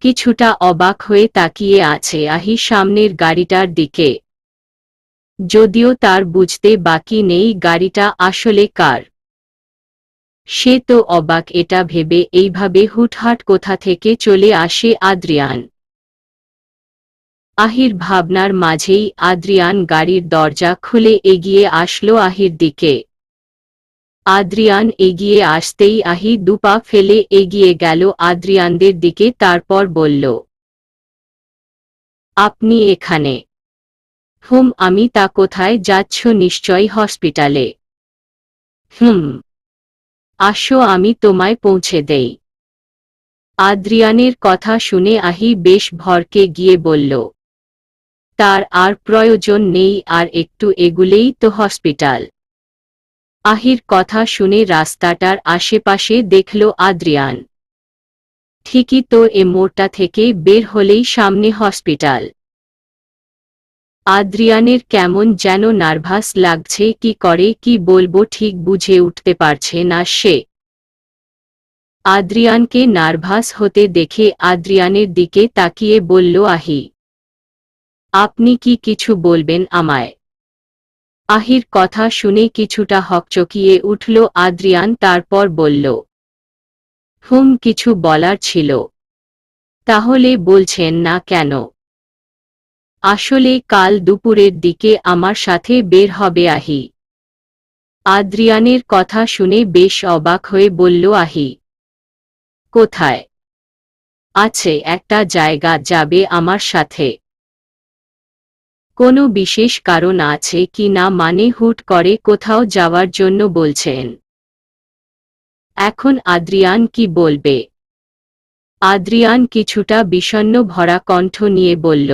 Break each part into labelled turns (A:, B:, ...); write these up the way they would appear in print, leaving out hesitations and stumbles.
A: কিছুটা অবাক হয়ে তাকিয়ে আছে আহি সামনের গাড়িটার দিকে। যদিও তার বুঝতে বাকি নেই গাড়িটা আসলে কার। সে তো অবাক এটা ভেবে এইভাবে হুটহাট কোথা থেকে চলে আসে আদ্রিয়ান। আহির ভাবনার মাঝেই আদ্রিয়ান গাড়ির দরজা খুলে এগিয়ে আসলো আহির দিকে। আদ্রিয়ান এগিয়ে আসতেই আহি দুপা ফেলে এগিয়ে গেল আদ্রিয়ানদের দিকে, তারপর বলল, আপনি এখানে? আমি তা কোথায় যাচ্ছ? নিশ্চয়ই হসপিটালে। আসো আমি তোমায় পৌঁছে দেই। আদ্রিয়ানের কথা শুনে আহি বেশ ভড়কে গিয়ে বলল, তার আর প্রয়োজন নেই, আর একটু এগুলেই তো হসপিটাল। আহির কথা শুনে রাস্তাটার আশেপাশে দেখল আদ্রিয়ান। ঠিকই তো, এ মোড়টা থেকে বের হলেই সামনে হসপিটাল। আদ্রিয়ানের কেমন যেন নার্ভাস লাগছে, কি করে কি বলবো ঠিক বুঝে উঠতে পারছে না সে। আদ্রিয়ানকে নার্ভাস হতে দেখে আদ্রিয়ানের দিকে তাকিয়ে বলল আহি, আপনি কি কিছু বলবেন আমায়? আহির কথা শুনে কিছুটা হকচকিয়ে উঠল আদ্রিয়ান, তারপর বলল, কিছু বলার ছিল। তাহলে বলছেন না কেন? আসলে কাল দুপুরের দিকে আমার সাথে বের হবে আহি। আদ্রিয়ানের কথা শুনে বেশ অবাক হয়ে বলল আহি, কোথায়? আছে একটা জায়গা, যাবে আমার সাথে? কোনো বিশেষ কারণ আছে কি না? মানে হুট করে কোথাও যাওয়ার জন্য বলছেন? এখন আদ্রিয়ান কি বলবে? আদ্রিয়ান কিছুটা বিষণ্ণ ভরা কণ্ঠ নিয়ে বলল,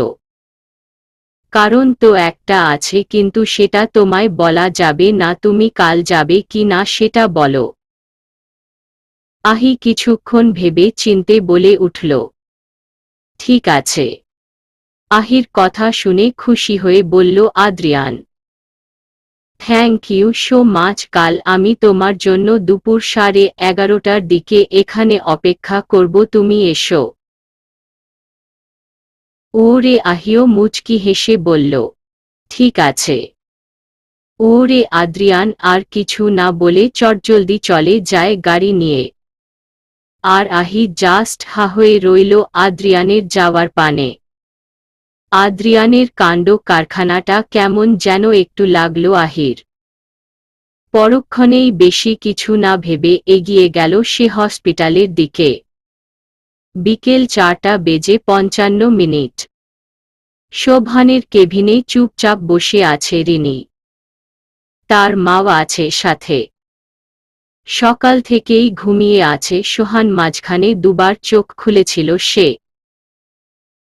A: কারণ তো একটা আছে, কিন্তু সেটা তোমায় বলা যাবে না। তুমি কাল যাবে কি না সেটা বলো। আহি কিছুক্ষণ ভেবে চিন্তে বলে উঠল, ঠিক আছে। আহির কথা শুনে খুশি হয়ে বলল Adrian, thank you so much. কাল আমি তোমার জন্য দুপুর 11:30টার দিকে এখানে অপেক্ষা করব, তুমি এসো। ওরে আহিও মুচকি হেসে বলল, ঠিক আছে। ওরে আদ্রিয়ান আর কিছু না বলে চটজলদি চলে যায় গাড়ি নিয়ে। আর আহি জাস্ট হা হয়ে রইল আদ্রিয়ানের যাওয়ার পানে। আদ্রিয়ানের কাণ্ড কারখানাটা কেমন যেন একটু লাগলো আহির। পরক্ষণেই বেশি কিছু না ভেবে এগিয়ে গেল সে হসপিটালের দিকে। বিকেল 4:55। শোভানের কেবিনে চুপচাপ বসে আছে রিনি। তার মাও আছে সাথে। সকাল থেকেই ঘুমিয়ে আছে সোহান, মাঝখানে দুবার চোখ খুলেছিল সে।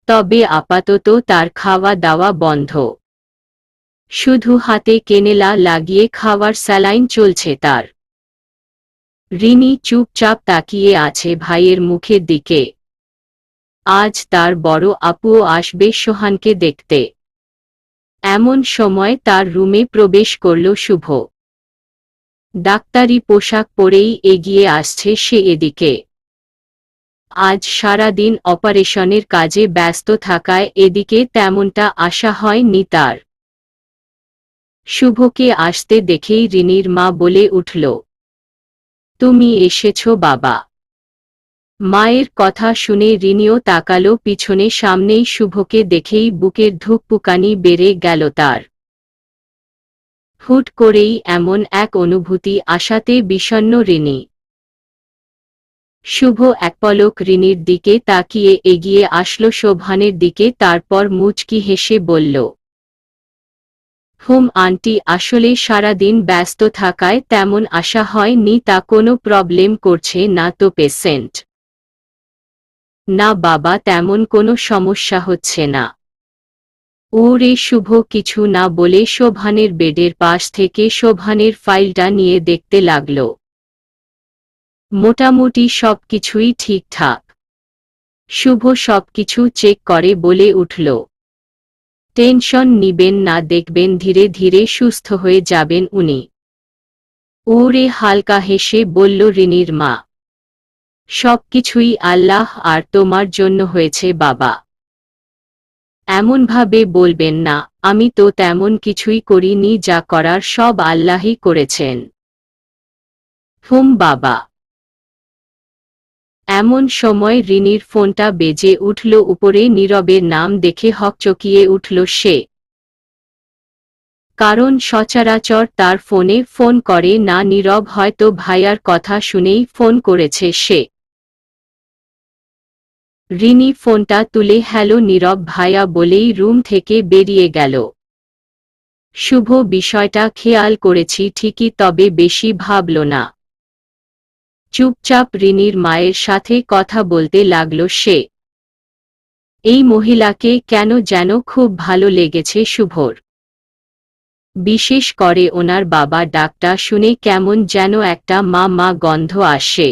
A: তবে আপাতত তার খাওয়া দাওয়া বন্ধ। শুধু হাতে কেনেলা লাগিয়ে খাওয়ার স্যালাইন চলছে তার। রিনি চুপচাপ তাকিয়ে আছে ভাইয়ের মুখের দিকে। আজ তার বড় আপুও আসবে সোহানকে দেখতে। এমন সময় তার রুমে প্রবেশ করল শুভ। ডাক্তারি পোশাক পরেই এগিয়ে আসছে সে এদিকে। আজ সারাদিন অপারেশনের কাজে ব্যস্ত থাকায় এদিকে তেমনটা আশা হয়নি তার। শুভকে আসতে দেখেই রিনির মা বলে উঠল, তুমি এসেছো বাবা। মায়ের কথা শুনে রিনিও তাকালো পিছনে, সামনেই শুভকে দেখেই বুকের ধুকপুকানি বেড়ে গেল তার। হুট করেই এমন এক অনুভূতি আসাতে বিষণ্ণ রিনি। শুভ এক পলক রিনির দিকে তাকিয়ে এগিয়ে আসলো শোভানের দিকে, তারপর মুচকি হেসে বলল, আন্টি, আসলে সারাদিন ব্যস্ত থাকায় তেমন আশা হয়নি। তা কোনো প্রবলেম করছে না তো পেশেন্ট? না বাবা, তেমন কোনো সমস্যা হচ্ছে না। ওরে শুভ কিছু না বলে শোভানের বেডের পাশ থেকে শোভানের ফাইলটা নিয়ে দেখতে লাগল। মোটামুটি সবকিছুই ঠিকঠাক। শুভ সবকিছু চেক করে বলে উঠল, টেনশন নিবেন না, দেখবেন ধীরে ধীরে সুস্থ হয়ে যাবেন উনি। ওরে হালকা হেসে বলল রিনির মা। সবকিছুই আল্লাহ আর তোমার জন্য হয়েছে বাবা। এমনভাবে বলবেন না, আমি তো তেমন কিছুই করিনি, যা করার সব আল্লাহই করেছেন। বাবা। এমন সময় রিনির ফোনটা বেজে উঠল। উপরে নীরবের নাম দেখে হকচকিয়ে উঠল সে। কারণ সচরাচর তার ফোনে ফোন করে না নীরব, হয়তো ভাইয়ার কথা শুনেই ফোন করেছে সে। রিনি ফোনটা তুলে হ্যালো নীরব ভাইয়া বলেই রুম থেকে বেরিয়ে গেল। শুভ বিষয়টা খেয়াল করেছি ঠিকই, তবে বেশি ভাবল না। চুপচাপ রিনির মায়ের সাথে কথা বলতে লাগল সে। এই মহিলাকে কেন যেন খুব ভালো লেগেছে শুভর। বিশেষ করে ওনার বাবা ডাকটা শুনে কেমন যেন একটা মা মা গন্ধ আসে।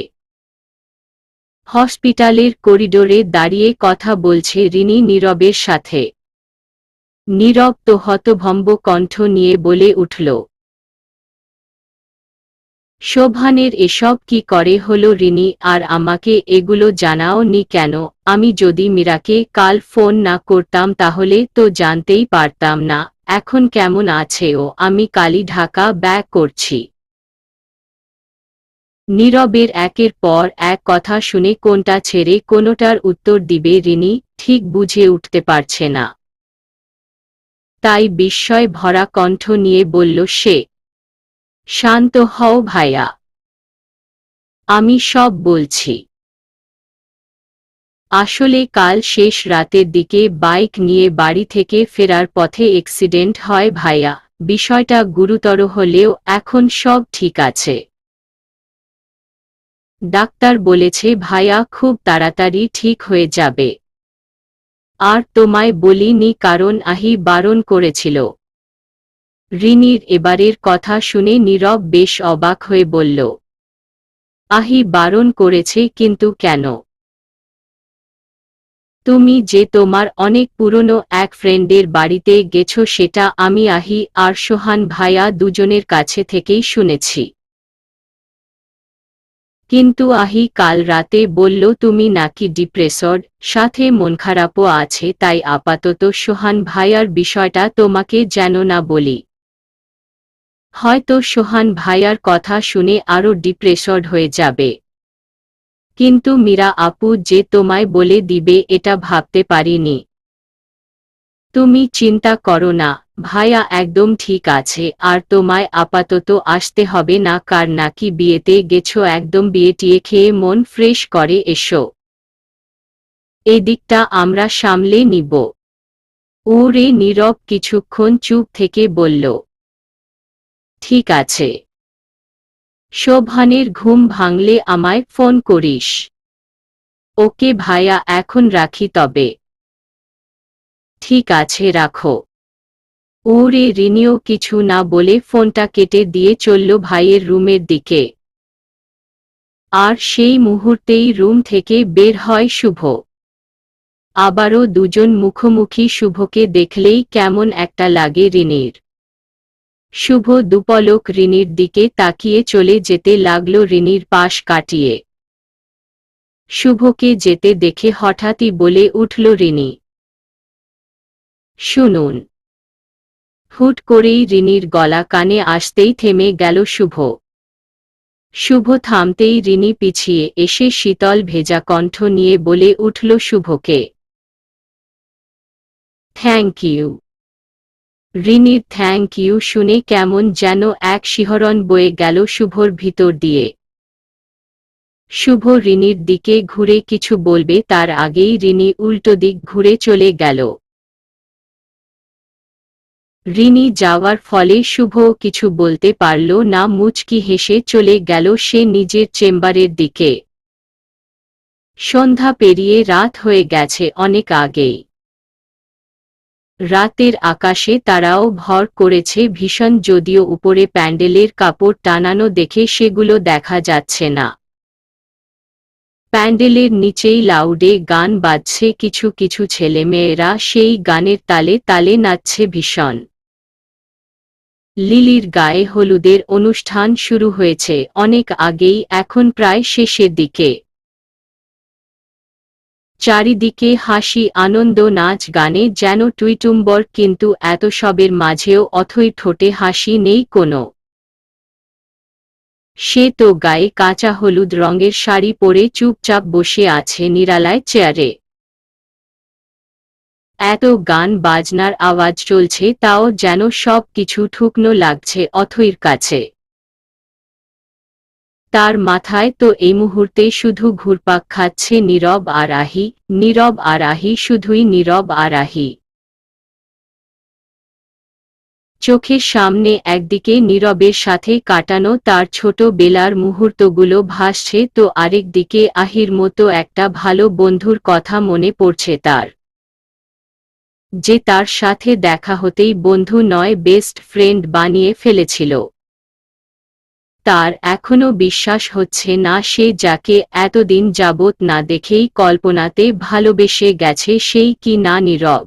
A: হসপিটালের করিডোরে দাঁড়িয়ে কথা বলছে রিনি নীরবের সাথে। নীরব তো হতভম্ব কণ্ঠ নিয়ে বলে উঠল, শোভানের এসব কি করে হলো রিনি? আর আমাকে এগুলো জানাও নি কেন? আমি যদি মীরাকে কাল ফোন না করতাম তাহলে তো জানতেই পারতাম না এখন কেমন আছে ও। আমি কালই ঢাকা ব্যাক করছি। নীরবের একের পর এক কথা শুনে কোনটা ছেড়ে কোনোটার উত্তর দিবে রিনি ঠিক বুঝে উঠতে পারছে না। তাই বিস্ময় ভরা কণ্ঠ নিয়ে বলল সে, শান্ত হও ভাইয়া, আমি সব বলছি। আসলে কাল শেষ রাতের দিকে বাইক নিয়ে বাড়ি থেকে ফেরার পথে অ্যাক্সিডেন্ট হয় ভাইয়া। বিষয়টা গুরুতর হলেও এখন সব ঠিক আছে। ডাক্তার বলেছে ভাইয়া খুব তাড়াতাড়ি ঠিক হয়ে যাবে। আর তোমায় বলিনি কারণ আহি বারণ করেছিল। রিনির এবারের কথা শুনে নীরব বেশ অবাক হয়ে বলল, আহি বারণ করেছে? কিন্তু কেন? তুমি যে তোমার অনেক পুরনো এক ফ্রেন্ডের বাড়িতে গেছো সেটা আমি আহি আর সোহান ভাইয়া দুজনের কাছে থেকেই শুনেছি। কিন্তু আহি কাল রাতে বলল তুমি নাকি ডিপ্রেসড, সাথে মন খারাপও আছে, তাই আপাতত সোহান ভাইয়ার বিষয়টা তোমাকে যেন না বলি। হয়তো সোহান ভাইয়ার কথা শুনে আরো ডিপ্রেসড হয়ে যাবে। কিন্তু মীরা আপু যে তোমায় বলে দিবে এটা ভাবতে পারিনি। তুমি চিন্তা করো না, ভাইয়া একদম ঠিক আছে। আর তোমায় আপাতত আসতে হবে না, কার নাকি বিয়েতে গেছো, একদম বিয়ে টিয়ে খেয়ে মন ফ্রেশ করে এসো। এদিকটা আমরা সামলে নিব। ওরে নীরব কিছুক্ষণ চুপ থেকে বলল, ঠিক আছে। শোভানের ঘুম ভাঙলে আমায় ফোন করিস। ওকে ভাইয়া, এখন রাখি তবে। ঠিক আছে রাখো। ওরে রিনিও কিছু না বলে ফোনটা কেটে দিয়ে চলল ভাইয়ের রুমের দিকে। আর সেই মুহূর্তেই রুম থেকে বের হয় শুভ। আবারও দুজন মুখোমুখি। শুভকে দেখলেই কেমন একটা লাগে রিনির। শুভ দুপলক রিনির দিকে তাকিয়ে চলে যেতে লাগল রিনির পাশ কাটিয়ে। শুভকে যেতে দেখে হঠাৎই বলে উঠল রিনি, শুনুন। হুট করেই রিনির গলা কানে আসতেই থেমে গেল শুভ। শুভ থামতেই রিনি পিছিয়ে এসে শীতল ভেজা কণ্ঠ নিয়ে বলে উঠল শুভকে, থ্যাংক ইউ। রিনির থ্যাংক ইউ শুনে কেমন যেন এক শিহরণ বয়ে গেল শুভর ভিতর দিয়ে। শুভ রিনির দিকে ঘুরে কিছু বলবে তার আগেই রিনি উল্টো দিক ঘুরে চলে গেল। রিনি যাওয়ার ফলে শুভ কিছু বলতে পারল না, মুচকি হেসে চলে গেল সে নিজের চেম্বারের দিকে। সন্ধ্যা পেরিয়ে রাত হয়ে গেছে অনেক আগেই। রাতের আকাশে তারাও ভর করেছে ভীষণ, যদিও উপরে প্যান্ডেলের কাপড় টানানো দেখে সেগুলো দেখা যাচ্ছে না। প্যান্ডেলের নিচেই লাউডে গান বাজছে, কিছু কিছু ছেলেমেয়েরা সেই গানের তালে তালে নাচছে ভীষণ। লিলির গায়ে হলুদের অনুষ্ঠান শুরু হয়েছে অনেক আগেই, এখন প্রায় শেষের দিকে। চারিদিকে হাসি আনন্দ নাচ গানে যেন টুইটুম্বর, কিন্তু এত সবের মাঝেও অথৈর ঠোঁটে হাসি নেই কোনো। সে তো গায়ে কাঁচা হলুদ রঙের শাড়ি পরে চুপচাপ বসে আছে নিরালায় চেয়ারে। এত গান বাজনার আওয়াজ চলছে, তাও যেন সব কিছু ঠুকনো লাগছে অথৈর কাছে। তার মাথায় তো এই মুহূর্তে শুধু ঘুরপাক খাচ্ছে নীরব আর আহি, নীরব আর আহি, শুধুই নীরব আর আহি। চোখের সামনে একদিকে নীরবের সাথে কাটানো তার ছোট বেলার মুহূর্তগুলো ভাসছে, তো আরেক দিকে আহির মতো একটা ভালো বন্ধুর কথা মনে পড়ছে তার, যে তার সাথে দেখা হতেই বন্ধু নয় বেস্ট ফ্রেন্ড বানিয়ে ফেলেছিল। তার এখনো বিশ্বাস হচ্ছে না সে যাকে এতদিন যাবৎ না দেখেই কল্পনাতে ভালোবেসে গেছে সেই কি না নীরব।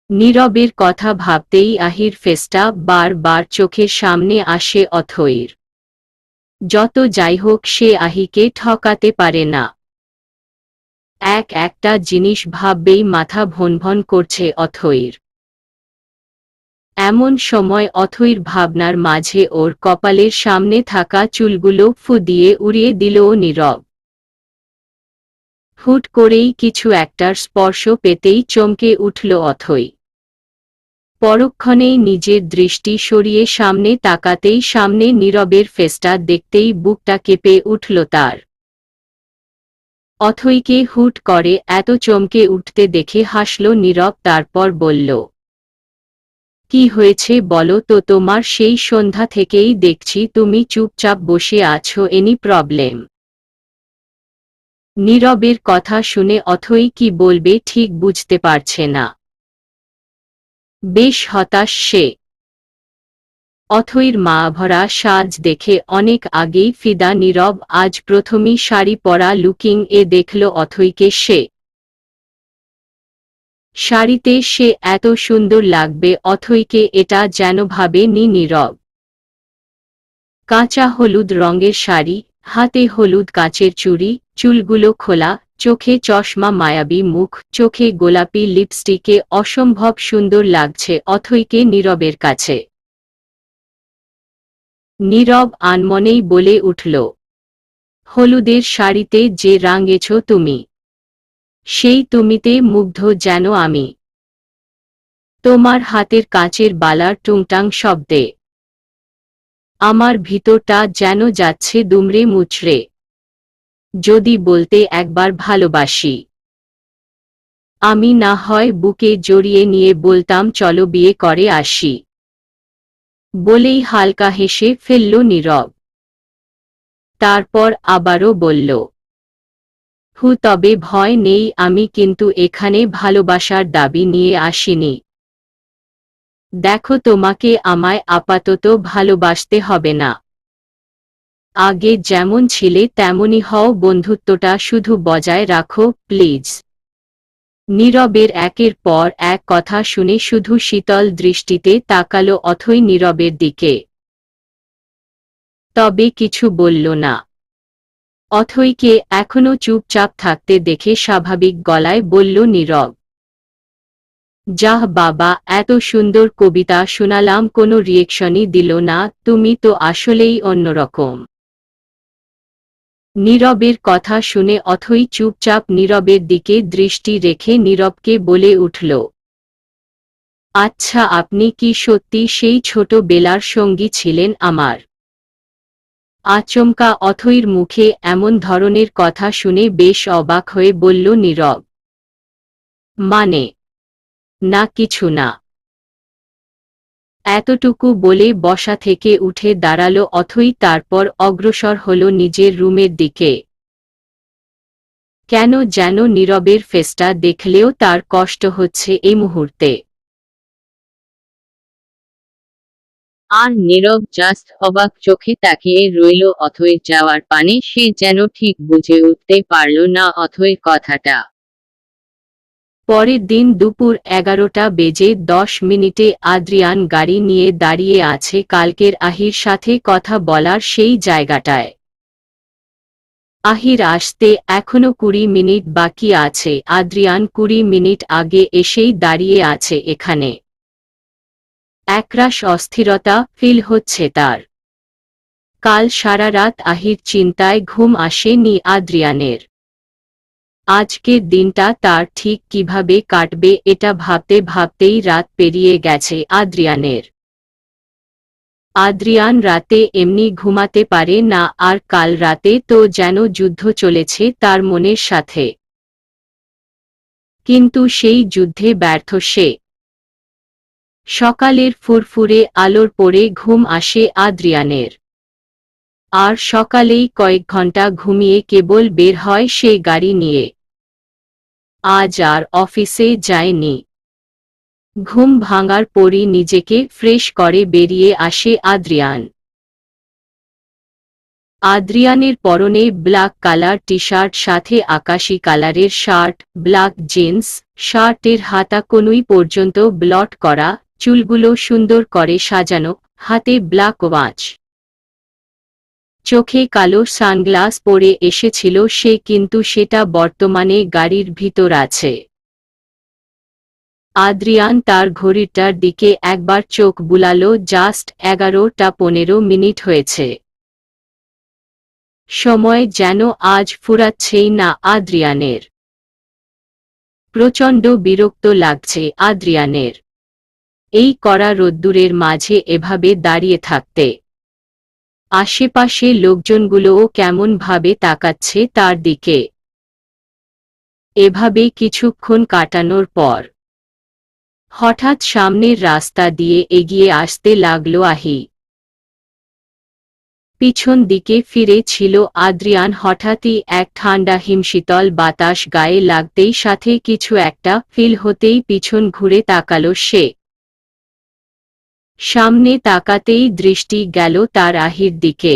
A: নীরবের কথা ভাবতেই আহির ফেসটা বার বার চোখের সামনে আসে অথৈর। যত যাই হোক সে আহিকে ঠকাতে পারে না। একটা জিনিস ভাববেই মাথা ভনভন করছে অথৈর। এমন সময় অথৈর ভাবনার মাঝে ওর কপালের সামনে থাকা চুলগুলো ফু দিয়ে উড়িয়ে দিল নীরব। হুট করেই কিছু একটার স্পর্শ পেতেই চমকে উঠল অথৈ। পরক্ষণেই নিজের দৃষ্টি সরিয়ে সামনে তাকাতেই সামনে নীরবের ফেসটা দেখতেই বুকটা কেঁপে উঠল তার। অথৈকে হুট করে এত চমকে উঠতে দেখে হাসল নীরব, তারপর বলল, কি হয়েছে বলো তো, তোমার সেই সন্ধ্যা থেকেই দেখছি তুমি চুপচাপ বসে আছো, এনি প্রবলেম? নীরবের কথা শুনে অথৈ কি বলবে ঠিক বুঝতে পারছে না। বেশ হতাশ সে। অথৈর মা ভরা সাজ দেখে অনেক আগেই ফিদা নীরব আজ প্রথমই শাড়ি পরা লুকিং এ দেখল অথৈকে সে। শাড়িতে সে এত সুন্দর লাগবে অথৈকে এটা যেন ভাবেনি নীরব। কাঁচা হলুদ রঙের শাড়ি, হাতে হলুদ কাচের চুড়ি, চুলগুলো খোলা, চোখে চশমা, মায়াবী মুখ, চোখে গোলাপি লিপস্টিকে অসম্ভব সুন্দর লাগছে অথৈকে নীরবের কাছে। নীরব আনমনেই বলে উঠল, হলুদের শাড়িতে যে রাঙেছ তুমি, সেই তুমিতে মুগ্ধ যেন আমি। তোমার হাতের কাঁচের বালার টুংটাং শব্দে আমার ভিতরটা যেন যাচ্ছে দুমড়ে মুচড়ে। যদি বলতে একবার ভালোবাসি, আমি না হয় বুকে জড়িয়ে নিয়ে বলতাম চলো বিয়ে করে আসি। বলেই হালকা হেসে ফেলল নীরব। তারপর আবারও বলল, তবে ভয় নেই, আমি কিন্তু এখানে ভালোবাসার দাবি নিয়ে আসিনি। দেখো তোমাকে আমায় আপাতত ভালোবাসতে হবে না। আগে যেমন ছিলে তেমনই হও, বন্ধুত্বটা শুধু বজায় রাখো প্লিজ। নীরবের একের পর এক কথা শুনে শুধু শীতল দৃষ্টিতে তাকালো অথৈ নীরবের দিকে, তবে কিছু বলল না। অথৈকে এখনো চুপচাপ থাকতে দেখে স্বাভাবিক গলায় বলল নীরব, যাহ বাবা, এত সুন্দর কবিতা শোনালাম কোনো রিয়েকশনই দিল না, তুমি তো আসলেই অন্যরকম। নীরবের কথা শুনে অথৈ চুপচাপ নীরবের দিকে দৃষ্টি রেখে নীরবকে বলে উঠল, আচ্ছা আপনি কি সত্যি সেই ছোট বেলার সঙ্গী ছিলেন আমার? আচমকা অথৈর মুখে এমন ধরনের কথা শুনে বেশ অবাক হয়ে বলল নীরব, মানে? না কিছু না। এতটুকু বলে বসা থেকে উঠে দাঁড়ালো অথৈ, তারপর অগ্রসর হল নিজের রুমের দিকে। কেন যেন নীরবের ফেসটা দেখলেও তার কষ্ট হচ্ছে এই মুহূর্তে। আর নীরব জাস্ট অবাক চোখে তাকিয়ে রইল অথৈর যাওয়ার পানে। সে যেন ঠিক বুঝে উঠতে পারল না অথৈর কথাটা। পরের দিন দুপুর 11টা বেজে 10 মিনিটে আদ্রিয়ান গাড়ি নিয়ে দাঁড়িয়ে আছে কালকের আহির সাথে কথা বলার সেই জায়গাটায়। আহির আসতে এখনো 20 মিনিট বাকি আছে। আদ্রিয়ান 20 মিনিট আগে এসেই দাঁড়িয়ে আছে এখানে। একরাশ অস্থিরতা ফিল হচ্ছে তার। কাল সারা রাত আহির চিন্তায় ঘুম আসেনি আদ্রিয়ানের। আজকের দিনটা তার ঠিক কিভাবে কাটবে এটা ভাবতে ভাবতেই রাত পেরিয়ে গেছে আদ্রিয়ানের। আদ্রিয়ান রাতে এমনি ঘুমাতে পারে না, আর কাল রাতে তো যেন যুদ্ধ চলেছে তার মনের সাথে। কিন্তু সেই যুদ্ধে ব্যর্থ সে। সকালের ফুরফুরে আলোর পরে ঘুম আসে আদ্রিয়ানের। আর সকালেই কয়েক ঘন্টা ঘুমিয়ে কেবল বের হয় সে গাড়ি নিয়ে। আজ আর অফিসে যায়নি। ঘুম ভাঙার পরই নিজেকে ফ্রেশ করে বেরিয়ে আসে আদ্রিয়ান। আদ্রিয়ানের পরনে ব্ল্যাক কালার টি শার্ট, সাথে আকাশি কালারের শার্ট, ব্ল্যাক জিন্স, শার্টের হাতা কনুই পর্যন্ত ব্লট করা, চুলগুলো সুন্দর করে সাজানো, হাতে ব্ল্যাক ওয়াচ। চোখে কালো সানগ্লাস পরে এসেছিল সে, কিন্তু সেটা বর্তমানে গাড়ির ভিতর আছে। আদ্রিয়ান তার ঘড়িটার দিকে একবার চোখ বুলালো। জাস্ট 11:15 হয়েছে। সময় যেন আজ ফুরাচ্ছেই না আদ্রিয়ানের। প্রচণ্ড বিরক্ত লাগছে আদ্রিয়ানের এই কড়া রোদ্দুরের মাঝে এভাবে দাঁড়িয়ে থাকতে। আশেপাশে লোকজনগুলোও কেমন ভাবে তাকাচ্ছে তার দিকে। এভাবে কিছুক্ষণ কাটানোর পর হঠাৎ সামনের রাস্তা দিয়ে এগিয়ে আসতে লাগলো আহি। পিছন দিকে ফিরে ছিল আদ্রিয়ান। হঠাৎই এক ঠান্ডা হিমশীতল বাতাস গায়ে লাগতেই, সাথে কিছু একটা ফিল হতেই পিছন ঘুরে তাকালো সে। সামনে তাকাতেই দৃষ্টি গেল তার আহির দিকে।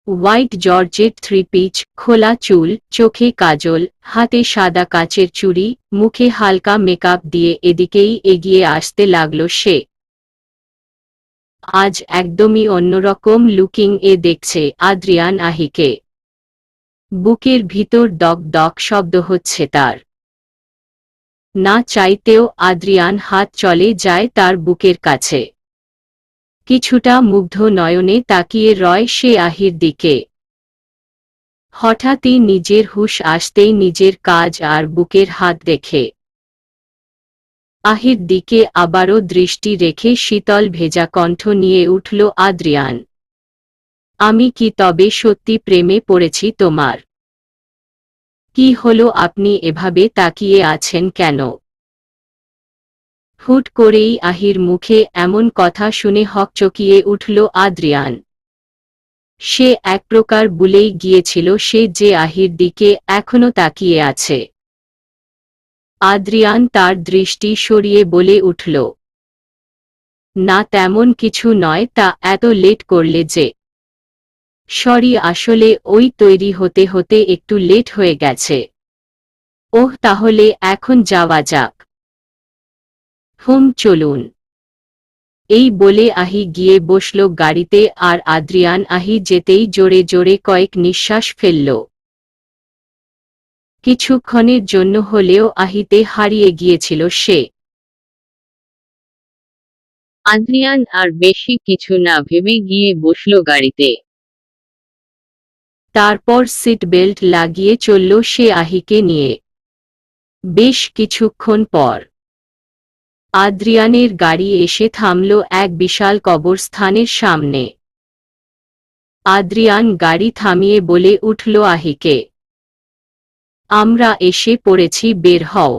A: হোয়াইট জর্জেট থ্রি পিচ, খোলা চুল, চোখে কাজল, হাতে সাদা কাচের চুড়ি, মুখে হালকা মেকআপ দিয়ে এদিকেই এগিয়ে আসতে লাগলো সে। আজ একদমই অন্যরকম লুকিং এ দেখছে আদ্রিয়ান আহিকে। বুকের ভিতর দক দক শব্দ হচ্ছে তার। না চাইতেও আদ্রিয়ান হাত চলে যায় তার বুকের কাছে। কিছুটা মুগ্ধ নয়নে তাকিয়ে রয় সে আহির দিকে। হঠাৎই নিজের হুঁশ আসতেই নিজের কাজ আর বুকের হাত দেখে আহির দিকে আবারও দৃষ্টি রেখে শীতল ভেজা কণ্ঠ নিয়ে উঠল আদ্রিয়ান। আমি কি তবে সত্যি প্রেমে পড়েছি তোমার? কি হলো, আপনি এভাবে তাকিয়ে আছেন কেন? হুট করেই আহির মুখে এমন কথা শুনে হকচকিয়ে উঠল আদ্রিয়ান। সে এক প্রকার ভুলেই গিয়েছিল সে যে আহির দিকে এখনো তাকিয়ে আছে। আদ্রিয়ান তার দৃষ্টি সরিয়ে বলে উঠল, না তেমন কিছু নয়, তা এত লেট করলে যে? সরি, আসলে ওই তৈরি হতে হতে একটু লেট হয়ে গেছে। ওহ, তাহলে এখন যাওয়া যাক। চলুন। এই বলে আহি গিয়ে বসল গাড়িতে, আর আদ্রিয়ান আহি যেতেই জোরে জোরে কয়েক নিঃশ্বাস ফেলল। কিছুক্ষণের জন্য হলেও আহিতে হারিয়ে গিয়েছিল সে। আদ্রিয়ান আর বেশি কিছু না ভেবে গিয়ে বসল গাড়িতে। তারপর সিট বেল্ট লাগিয়ে চলল সে আহিকে নিয়ে। বেশ কিছুক্ষণ পর আদ্রিয়ানের গাড়ি এসে থামল এক বিশাল কবরস্থানের সামনে। আদ্রিয়ান গাড়ি থামিয়ে বলে উঠল আহিকে, আমরা এসে পড়েছি, বের হও।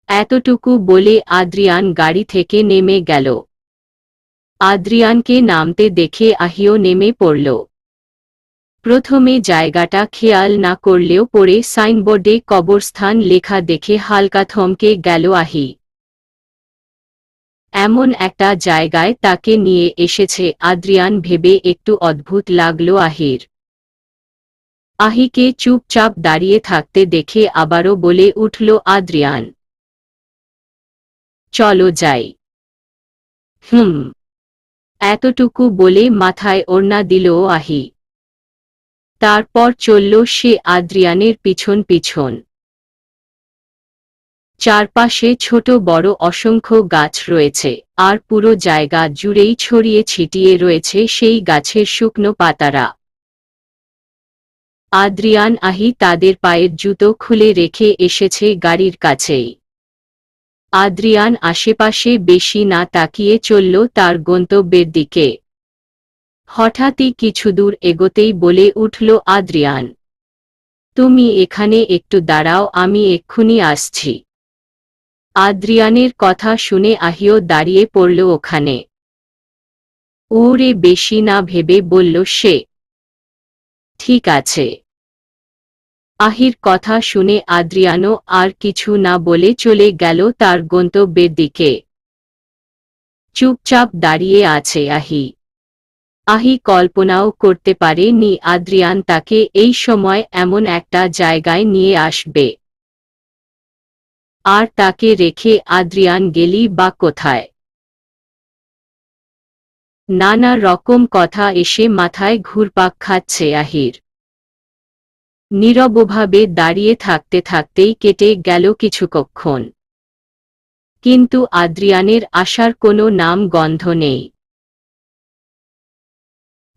A: এতটুকু বলে আদ্রিয়ান গাড়ি থেকে নেমে গেল। আদ্রিয়ানকে নামতে দেখে আহিও নেমে পড়ল। প্রথমে জায়গাটা খেয়াল না করলেও পরে সাইনবোর্ডে কবরস্থান লেখা দেখে হালকা থমকে গেল আহি। এমন একটা জায়গায় তাকে নিয়ে এসেছে আদ্রিয়ান ভেবে একটু অদ্ভুত লাগলো আহির। আহিকে চুপচাপ দাঁড়িয়ে থাকতে দেখে আবারও বলে উঠল আদ্রিয়ান, চলো যাই। এতটুকু বলে মাথায় ওড়না দিল আহি। তারপর চলল সে আদ্রিয়ানের পিছন পিছন। চারপাশে ছোট বড় অসংখ্য গাছ রয়েছে, আর পুরো জায়গা জুড়েই ছড়িয়ে ছিটিয়ে রয়েছে সেই গাছের শুকনো পাতারা। আদ্রিয়ান আহি তাদের পায়ের জুতো খুলে রেখে এসেছে গাড়ির কাছেই। আদ্রিয়ান আশেপাশে বেশি না তাকিয়ে চলল তার গন্তব্যের দিকে। হঠাৎই কিছু দূর এগোতেই বলে উঠল আদ্রিয়ান, তুমি এখানে একটু দাঁড়াও, আমি এক্ষুনি আসছি। আদ্রিয়ানের কথা শুনে আহিও দাঁড়িয়ে পড়ল ওখানে। ওরে বেশি না ভেবে বলল সে। ঠিক আছে। আহির কথা শুনে আদ্রিয়ানো আর কিছু না বলে চলে গেল তার গন্তব্যের দিকে। চুপচাপ দাঁড়িয়ে আছে আহি। আহি কল্পনাও করতে পারে নি আদ্রিয়ান তাকে এই সময় এমন একটা জায়গায় নিয়ে আসবে। আর তাকে রেখে আদ্রিয়ান গেলি বা কোথায়? নানা রকম কথা এসে মাথায় ঘুরপাক খাচ্ছে আহির। নীরবভাবে দাঁড়িয়ে থাকতে থাকতেই কেটে গেল কিছুক্ষণ। কিন্তু আদ্রিয়ানের আসার কোনো নাম গন্ধ নেই।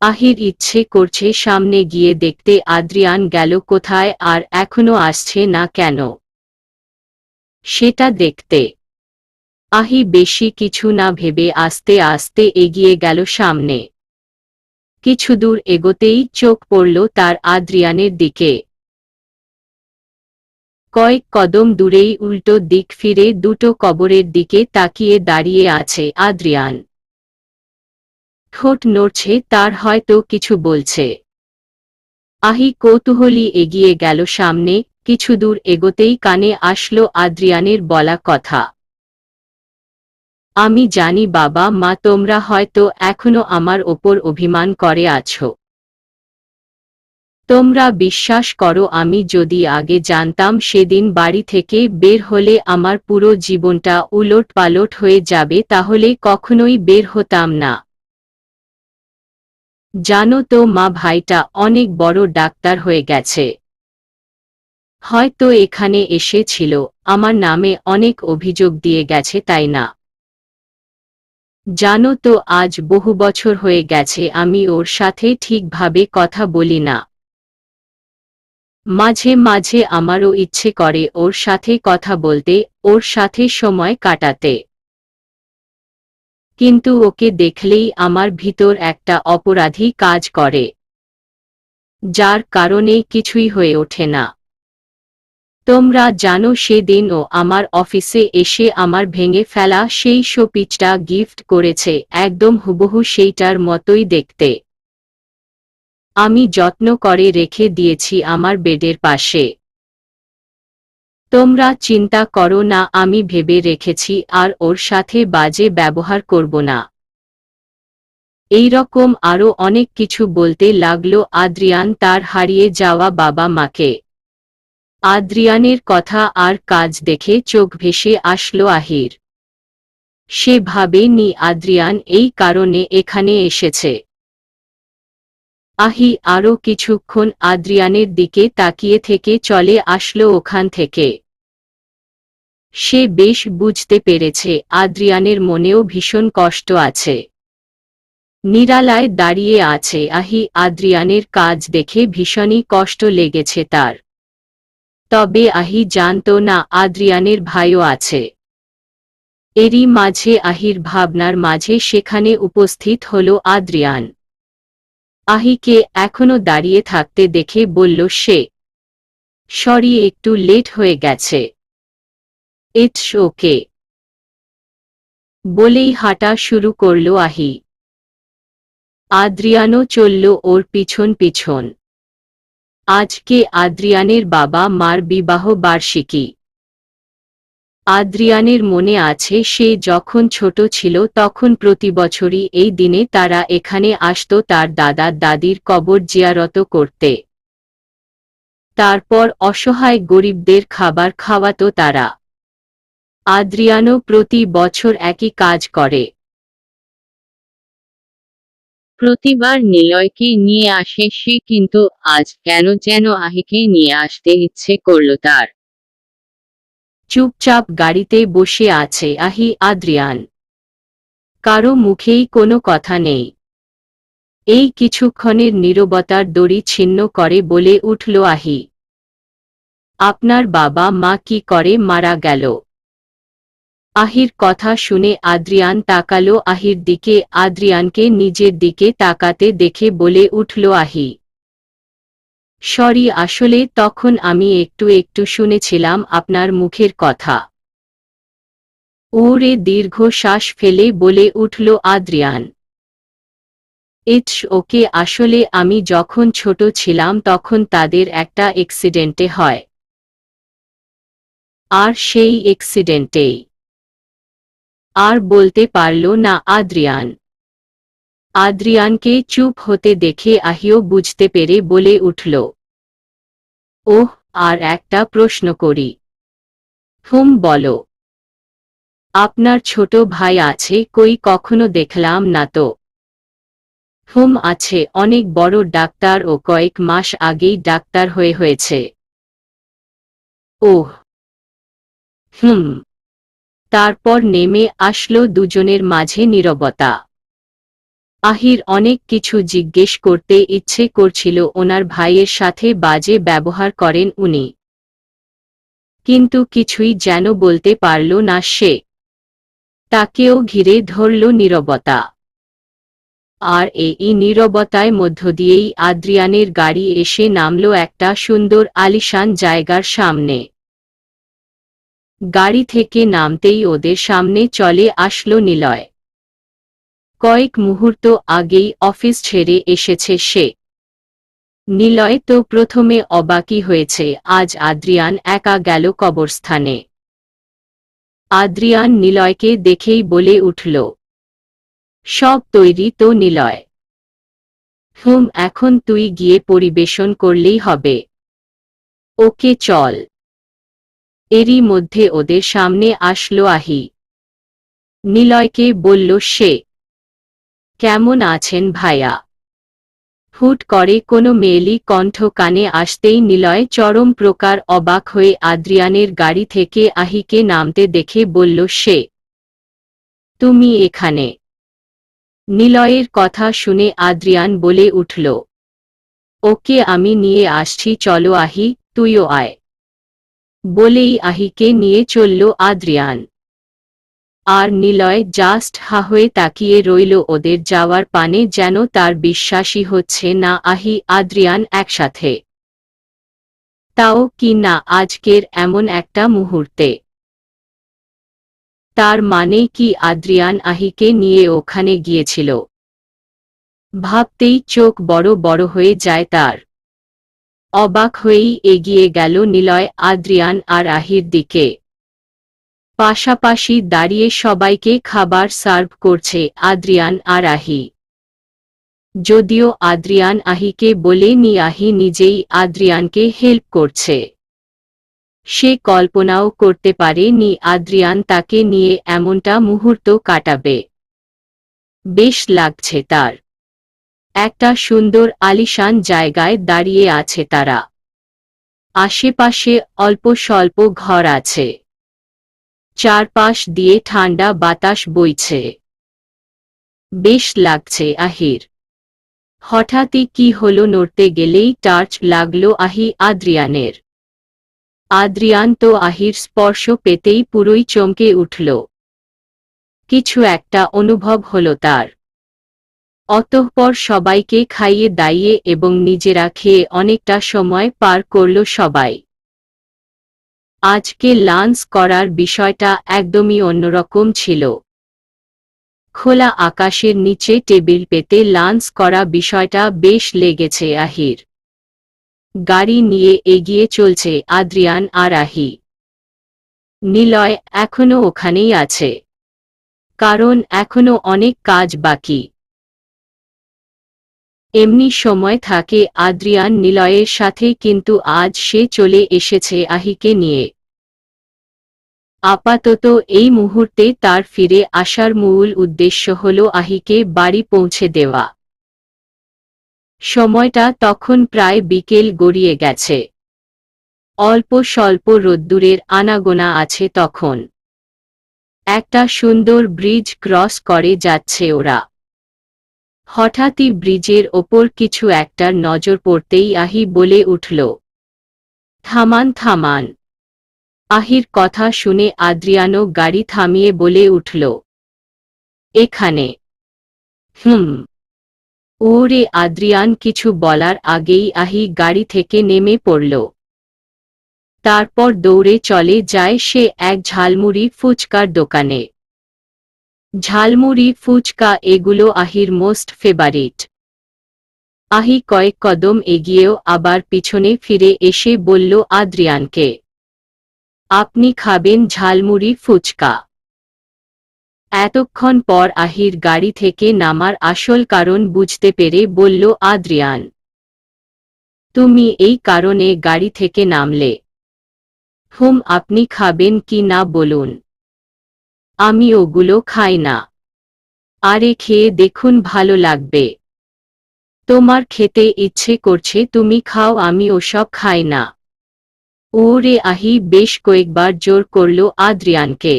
A: আহির ইচ্ছে করছে সামনে গিয়ে দেখতে আদ্রিয়ান গেল কোথায় আর এখনো আসছে না কেন। সেটা দেখতে আহি বেশি কিছু না ভেবে আস্তে আস্তে এগিয়ে গেল সামনে। কিছু দূর এগোতেই চোখ পড়ল তার আদ্রিয়ানের দিকে। কয়েক কদম দূরেই উল্টো দিক ফিরে দুটো কবরের দিকে তাকিয়ে দাঁড়িয়ে আছে আদ্রিয়ান। ঠোঁট নড়ছে, তার হয়তো কিছু বলছে। আহি কৌতূহলী এগিয়ে গেল সামনে। কিছু দূর এগোতেই কানে আসলো আদ্রিয়ানের বলা কথা, আমি জানি বাবা মা তোমরা হয়তো এখনো আমার ওপর অভিমান করে আছো। তোমরা বিশ্বাস করো আমি যদি আগে জানতাম সেদিন বাড়ি থেকে বের হলে আমার পুরো জীবনটা উলট পালট হয়ে যাবে তাহলে কখনোই বের হতাম না। জানো তো মা ভাইটা অনেক বড় ডাক্তার হয়ে গেছে। হয়তো এখানে এসেছিল, আমার নামে অনেক অভিযোগ দিয়ে গেছে তাই না? জানো তো আজ বহু বছর হয়ে গেছে আমি ওর সাথে ঠিকভাবে কথা বলি না। মাঝে মাঝে আমারও ইচ্ছে করে ওর সাথে কথা বলতে, ওর সাথে সময় কাটাতে। কিন্তু ওকে দেখলেই আমার ভিতর একটা অপরাধী কাজ করে, যার কারণে কিছুই হয়ে ওঠে না। তোমরা জানো সেদিন ও আমার অফিসে এসে আমার ভেঙে ফেলা সেই শোপিসটা গিফট করেছে, একদম হুবহু সেইটার মতোই দেখতে। আমি যত্ন করে রেখে দিয়েছি আমার বেডের পাশে। তোমরা চিন্তা করো না, আমি ভেবে রেখেছি আর ওর সাথে বাজে ব্যবহার করব না। এইরকম আরও অনেক কিছু বলতে লাগলো আদ্রিয়ান তার হারিয়ে যাওয়া বাবা মাকে। আদ্রিয়ানের কথা আর কাজ দেখে চোখ ভেসে আসলো আহির। সে ভাবেনি আদ্রিয়ান এই কারণে এখানে এসেছে। আহি আরও কিছুক্ষণ আদ্রিয়ানের দিকে তাকিয়ে থেকে চলে আসলো ওখান থেকে। সে বেশ বুঝতে পেরেছে আদ্রিয়ানের মনেও ভীষণ কষ্ট আছে। নিরালায় দাঁড়িয়ে আছে আহি, আদ্রিয়ানের কাজ দেখে ভীষণই কষ্ট লেগেছে তার। তবে আহি জানত না আদ্রিয়ানের ভাইও আছে। এরই মাঝে আহির ভাবনার মাঝে সেখানে উপস্থিত হল আদ্রিয়ান। আহিকে এখনো দাঁড়িয়ে থাকতে দেখে বলল সে, সরি একটু লেট হয়ে গেছে। ইটস ওকে বলেই হাঁটা শুরু করল আহি। আদ্রিয়ানও চলল ওর পিছন পিছন। আজকে আদ্রিয়ানের বাবা মার বিবাহ বার্ষিকী। আদ্রিয়ানের মনে আছে সে যখন ছোট ছিল তখন প্রতি বছরই এই দিনে তারা এখানে আসত তার দাদা দাদির কবর জিয়ারত করতে। তারপর অসহায় গরিবদের খাবার খাওয়াত তারা। আদ্রিয়ানও প্রতি বছর একই কাজ করে।
B: প্রতিবার নিলয়কে নিয়ে আসে সে, কিন্তু আজ কেন যেন আহিকে নিয়ে আসতে ইচ্ছে করল তার।
A: চুপচাপ গাড়িতে বসে আছে আহি আদ্রিয়ান। কারো মুখেই কোনো কথা নেই। এই কিছুক্ষণের নীরবতার দড়ি ছিন্ন করে বলে উঠল আহি, আপনার বাবা মা কি করে মারা গেল? আহির কথা শুনে আদ্রিয়ান তাকালো আহির দিকে। আদ্রিয়ানকে নিজের দিকে তাকাতে দেখে বলে উঠল আহি, সরি, আসলে তখন আমি একটু একটু শুনেছিলাম আপনার মুখের কথা। ওরে দীর্ঘ শ্বাস ফেলে বলে উঠল আদ্রিয়ান, ইটস ওকে, আসলে আমি যখন ছোট ছিলাম তখন তাদের একটা অ্যাক্সিডেন্টে হয়। আর সেই অ্যাক্সিডেন্টেই। আর বলতে পারল না আদ্রিয়ান। আদ্রিয়ানকে চুপ হতে দেখে আহিও বুঝতে পেরে বলে উঠল, ওহ, আর একটা প্রশ্ন করি। বলো। আপনার ছোট ভাই আছে কই? কখনো দেখলাম না তো। আছে, অনেক বড় ডাক্তার ও কয়েক মাস আগেই ডাক্তার হয়েছে। ওহ। তারপর নেমে আসলো দুজনের মাঝে নীরবতা। আহির অনেক কিছু জিজ্ঞেস করতে ইচ্ছে করছিল, ওনার ভাইয়ের সাথে বাজে ব্যবহার করেন উনি, কিন্তু কিছুই যেন বলতে পারল না সে। তাকেও ঘিরে ধরল নীরবতা। আর এই নীরবতায় মধ্য দিয়েই আদ্রিয়ানের গাড়ি এসে নামল একটা সুন্দর আলিশান জায়গার সামনে। গাড়ি থেকে নামতেই ওদের সামনে চলে আসলো নিলয়। কয়েক মুহূর্ত আগেই অফিস ছেড়ে এসেছে সে। নিলয় তো প্রথমে অবাকই হয়েছে, আজ আদ্রিয়ান একা গেল কবরস্থানে। আদ্রিয়ান নিলয়কে দেখেই বলে উঠল, সব তৈরি তো নিলয়? এখন তুই গিয়ে পরিবেশন করলেই হবে। ওকে চল। এরই মধ্যে ওদের সামনে আসলো আহি। নিলয়কে বলল সে, কেমন আছেন ভাইয়া? হুট করে কোনো মেয়েলি কণ্ঠ কানে আসতেই নিলয় চরম প্রকার অবাক হয়ে আদ্রিয়ানের গাড়ি থেকে আহিকে নামতে দেখে বলল সে, তুমি এখানে? নিলয়ের কথা শুনে আদ্রিয়ান বলে উঠল, ওকে আমি নিয়ে আসছি, চলো আহি, তুইও আয়। বলেই আহিকে নিয়ে চলল আদ্রিয়ান। আর নিলয় জাস্ট হা হয়ে তাকিয়ে রইল ওদের যাওয়ার পানে, যেন তার বিশ্বাসই হচ্ছে না আহি আদ্রিয়ান একসাথে। তাও কি না আজকের এমন একটা মুহূর্তে। তার মানে কি আদ্রিয়ান আহিকে নিয়ে ওখানে গিয়েছিল? ভাবতেই চোখ বড় বড় হয়ে যায় তার। অবাক হয়েই এগিয়ে গেল নিলয় আদ্রিয়ান আর আহির দিকে। পাশাপাশি দাঁড়িয়ে সবাইকে খাবার সার্ভ করছে আদ্রিয়ান আর আহি। যদিও আদ্রিয়ান আহিকে বলেনি, আহি নিজেই আদ্রিয়ানকে হেল্প করছে। সে কল্পনাও করতে পারেনি আদ্রিয়ান তাকে নিয়ে এমনটা মুহূর্ত কাটাবে। বেশ লাগছে তার। একটা সুন্দর আলিশান জায়গায় দাঁড়িয়ে আছে তারা। আশেপাশে অল্প স্বল্প ঘর আছে। চারপাশ দিয়ে ঠান্ডা বাতাস বইছে। বেশ লাগছে আহির। হঠাৎই কি হলো, নড়তে গেলেই টার্চ লাগলো আহি আদ্রিয়ানের। আদ্রিয়ান তো আহির স্পর্শ পেতেই পুরোই চমকে উঠল। কিছু একটা অনুভব হলো তার। অতঃপর সবাইকে খাইয়ে দাইয়ে এবং নিজেরা খেয়ে অনেকটা সময় পার করল সবাই। আজকে লাঞ্চ করার বিষয়টা একদমই অন্যরকম ছিল। খোলা আকাশের নিচে টেবিল পেতে লাঞ্চ করা বিষয়টা বেশ লেগেছে আহির। গাড়ি নিয়ে এগিয়ে চলছে আদ্রিয়ান আর আহি। নিলয় এখনো ওখানেই আছে, কারণ এখনো অনেক কাজ বাকি। এমনি সময় থাকে আদ্রিয়ান নিলয়ের সাথে, কিন্তু আজ সে চলে এসেছে আহিকে নিয়ে। আপাতত এই মুহূর্তে তার ফিরে আসার মূল উদ্দেশ্য হল আহিকে বাড়ি পৌঁছে দেওয়া। সময়টা তখন প্রায় বিকেল গড়িয়ে গেছে। অল্প স্বল্প রোদ্দুরের আনাগোনা আছে তখন। একটা সুন্দর ব্রিজ ক্রস করে যাচ্ছে ওরা। হঠাৎই ব্রিজের ওপর কিছু একটার নজর পড়তেই আহি বলে উঠল, থামান থামান। আহির কথা শুনে আদ্রিয়ানো গাড়ি থামিয়ে বলে উঠল, এখানে। ওরে। আদ্রিয়ান কিছু বলার আগেই আহি গাড়ি থেকে নেমে পড়ল। তারপর দৌড়ে চলে যায় সে এক ঝালমুড়ি ফুচকার দোকানে। ঝালমুড়ি ফুচকা এগুলো আহির মোস্ট ফেভারিট। আহি কয়েক কদম এগিয়েও আবার পিছনে ফিরে এসে বলল আদ্রিয়ানকে, আপনি খাবেন ঝালমুড়ি ফুচকা? এতক্ষণ পর আহির গাড়ি থেকে নামার আসল কারণ বুঝতে পেরে বলল আদ্রিয়ান, তুমি এই কারণে গাড়ি থেকে নামলে? আপনি খাবেন কি না বলুন। আমি ওগুলো খাই না। আরে খেয়ে দেখুন, ভালো লাগবে। তোমার খেতে ইচ্ছে করছে তুমি খাও, আমি ওসব খাই না। ওরে। আহি বেশ কয়েকবার জোর করল আদ্রিয়ানকে,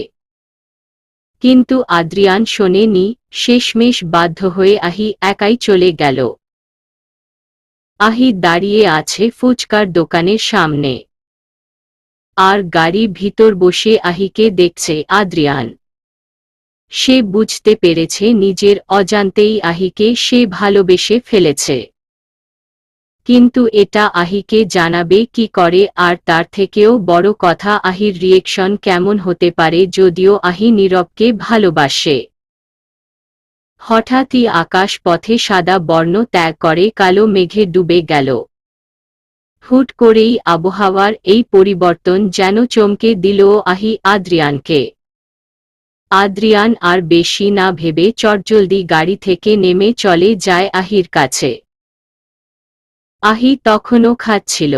A: কিন্তু আদ্রিয়ান শোনেনি। শেষমেশ বাধ্য হয়ে আহি একাই চলে গেল। আহি দাঁড়িয়ে আছে ফুচকার দোকানের সামনে, আর গাড়ি ভিতর বসে আহিকে দেখছে আদ্রিয়ান। সে বুঝতে পেরেছে নিজের অজান্তেই আহিকে সে ভালোবেসে ফেলেছে। কিন্তু এটা আহিকে জানাবে কি করে? আর তার থেকেও বড় কথা, আহির রিয়েকশন কেমন হতে পারে যদিও আহি নীরবকে ভালোবাসে। হঠাৎই আকাশ পথে সাদা বর্ণ ত্যাগ করে কালো মেঘে ডুবে গেল। হুট করেই আবহাওয়ার এই পরিবর্তন যেন চমকে দিল আহি আদ্রিয়ানকে। আদ্রিয়ান আর বেশি না ভেবে চটজলদি গাড়ি থেকে নেমে চলে যায় আহির কাছে। আহি তখনও খাচ্ছিল।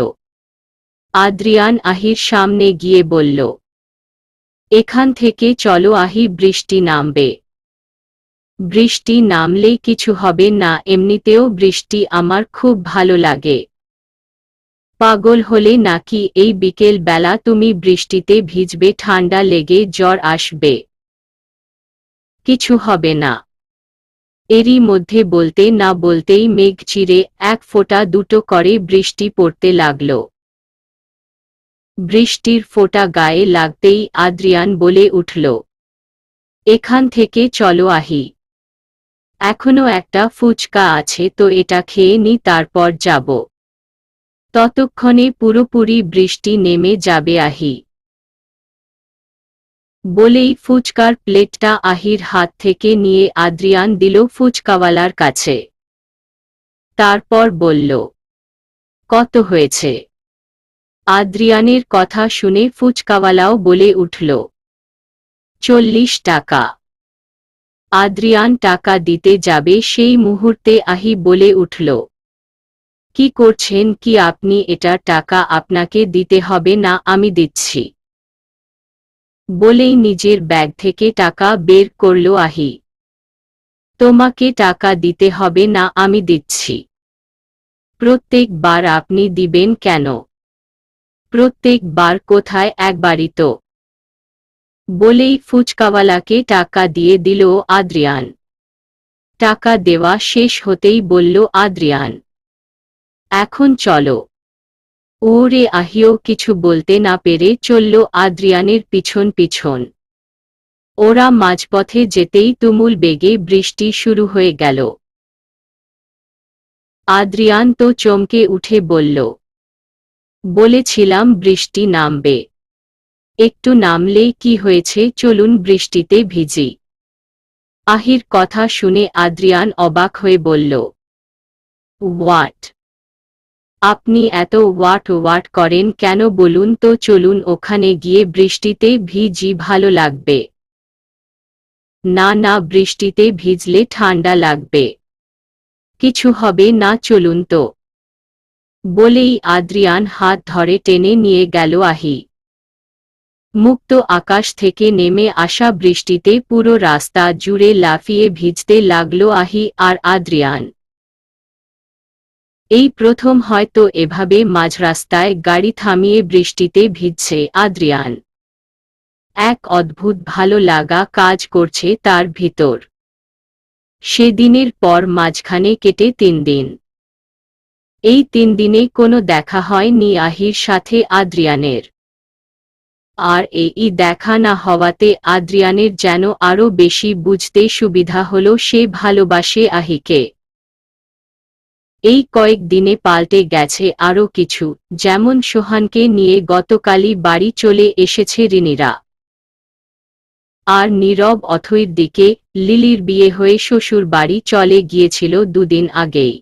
A: আদ্রিয়ান আহির সামনে গিয়ে বলল, এখান থেকে চলো আহি, বৃষ্টি নামবে। বৃষ্টি নামলেই কিছু হবে না, এমনিতেও বৃষ্টি আমার খুব ভালো লাগে। পাগল হলে নাকি? এই বিকেল বেলা তুমি বৃষ্টিতে ভিজবে, ঠান্ডা লেগে জ্বর আসবে। কিছু হবে না। এরই মধ্যে বলতে না বলতেই মেঘ চিরে এক ফোঁটা দুটো করে বৃষ্টি পড়তে লাগল। বৃষ্টির ফোঁটা গায়ে লাগতেই আদ্রিয়ান বলে উঠল, এখান থেকে চলো আহি। এখনো একটা ফুচকা আছে তো এটা খেয়ে নি, তারপর যাব। ততক্ষণে পুরোপুরি বৃষ্টি নেমে যাবে আহি। বলেই ফুচকার প্লেটটা আহির হাত থেকে নিয়ে আদ্রিয়ান দিল ফুচকাওয়ালার কাছে। তারপর বলল, কত হয়েছে? আদ্রিয়ানের কথা শুনে ফুচকাওয়ালাও বলে উঠল, 40 টাকা। আদ্রিয়ান টাকা দিতে যাবে সেই মুহূর্তে আহি বলে উঠল, কি করছেন কি আপনি? এটা টাকা আপনাকে দিতে হবে না, আমি দিচ্ছি। বলেই নিজের ব্যাগ থেকে টাকা বের করল আহি। তোমাকে টাকা দিতে হবে না, আমি দিচ্ছি। প্রত্যেকবার আপনি দিবেন কেন? প্রত্যেকবার কোথায়, একবারই তো। বলেই ফুচকাওয়ালাকে টাকা দিয়ে দিল আদ্রিয়ান। টাকা দেওয়া শেষ হতেই বলল আদ্রিয়ান, এখন চলো। ওরে। আহিও কিছু বলতে না পেরে চলল আদ্রিয়ানের পিছন পিছন। ওরা মাঝপথে যেতেই তুমুল বেগে বৃষ্টি শুরু হয়ে গেল। আদ্রিয়ান তো চমকে উঠে বলল, বলেছিলাম বৃষ্টি নামবে। একটু নামলেই কি হয়েছে, চলুন বৃষ্টিতে ভিজি। আহির কথা শুনে আদ্রিয়ান অবাক হয়ে বলল, হোয়াট? আপনি এত হোয়াট করেন কেন বলুন তো? চলুন ওখানে গিয়ে বৃষ্টিতে ভিজি, ভালো লাগবে। না না, বৃষ্টিতে ভিজলে ঠান্ডা লাগবে। কিছু হবে না, চলুন তো। বলেই আদ্রিয়ান হাত ধরে টেনে নিয়ে গেল আহি। মুক্ত আকাশ থেকে নেমে আসা বৃষ্টিতে পুরো রাস্তা জুড়ে লাফিয়ে ভিজতে লাগলো আহি আর আদ্রিয়ান। এই প্রথম হয়তো এভাবে মাঝরাস্তায় গাড়ি থামিয়ে বৃষ্টিতে ভিজছে আদ্রিয়ান। এক অদ্ভুত ভালো লাগা কাজ করছে তার ভিতর। সেদিনের পর মাঝখানে কেটে 3 দিন। এই 3 দিনে কোনো দেখা হয়নি আহির সাথে আদ্রিয়ানের। আর এই দেখা না হওয়াতে আদ্রিয়ানের যেন আরও বেশি বুঝতে সুবিধা হলো সে ভালোবাসে আহিকে। এই কয়েক দিনে পাল্টে গেছে আরও কিছু, যেমন সোহানকে নিয়ে গতকালই বাড়ি চলে এসেছে রিনিরা। আর নীরব অথৈর দিকে লিলির বিয়ে হয়ে শ্বশুর বাড়ি চলে গিয়েছিল 2 দিন আগেই।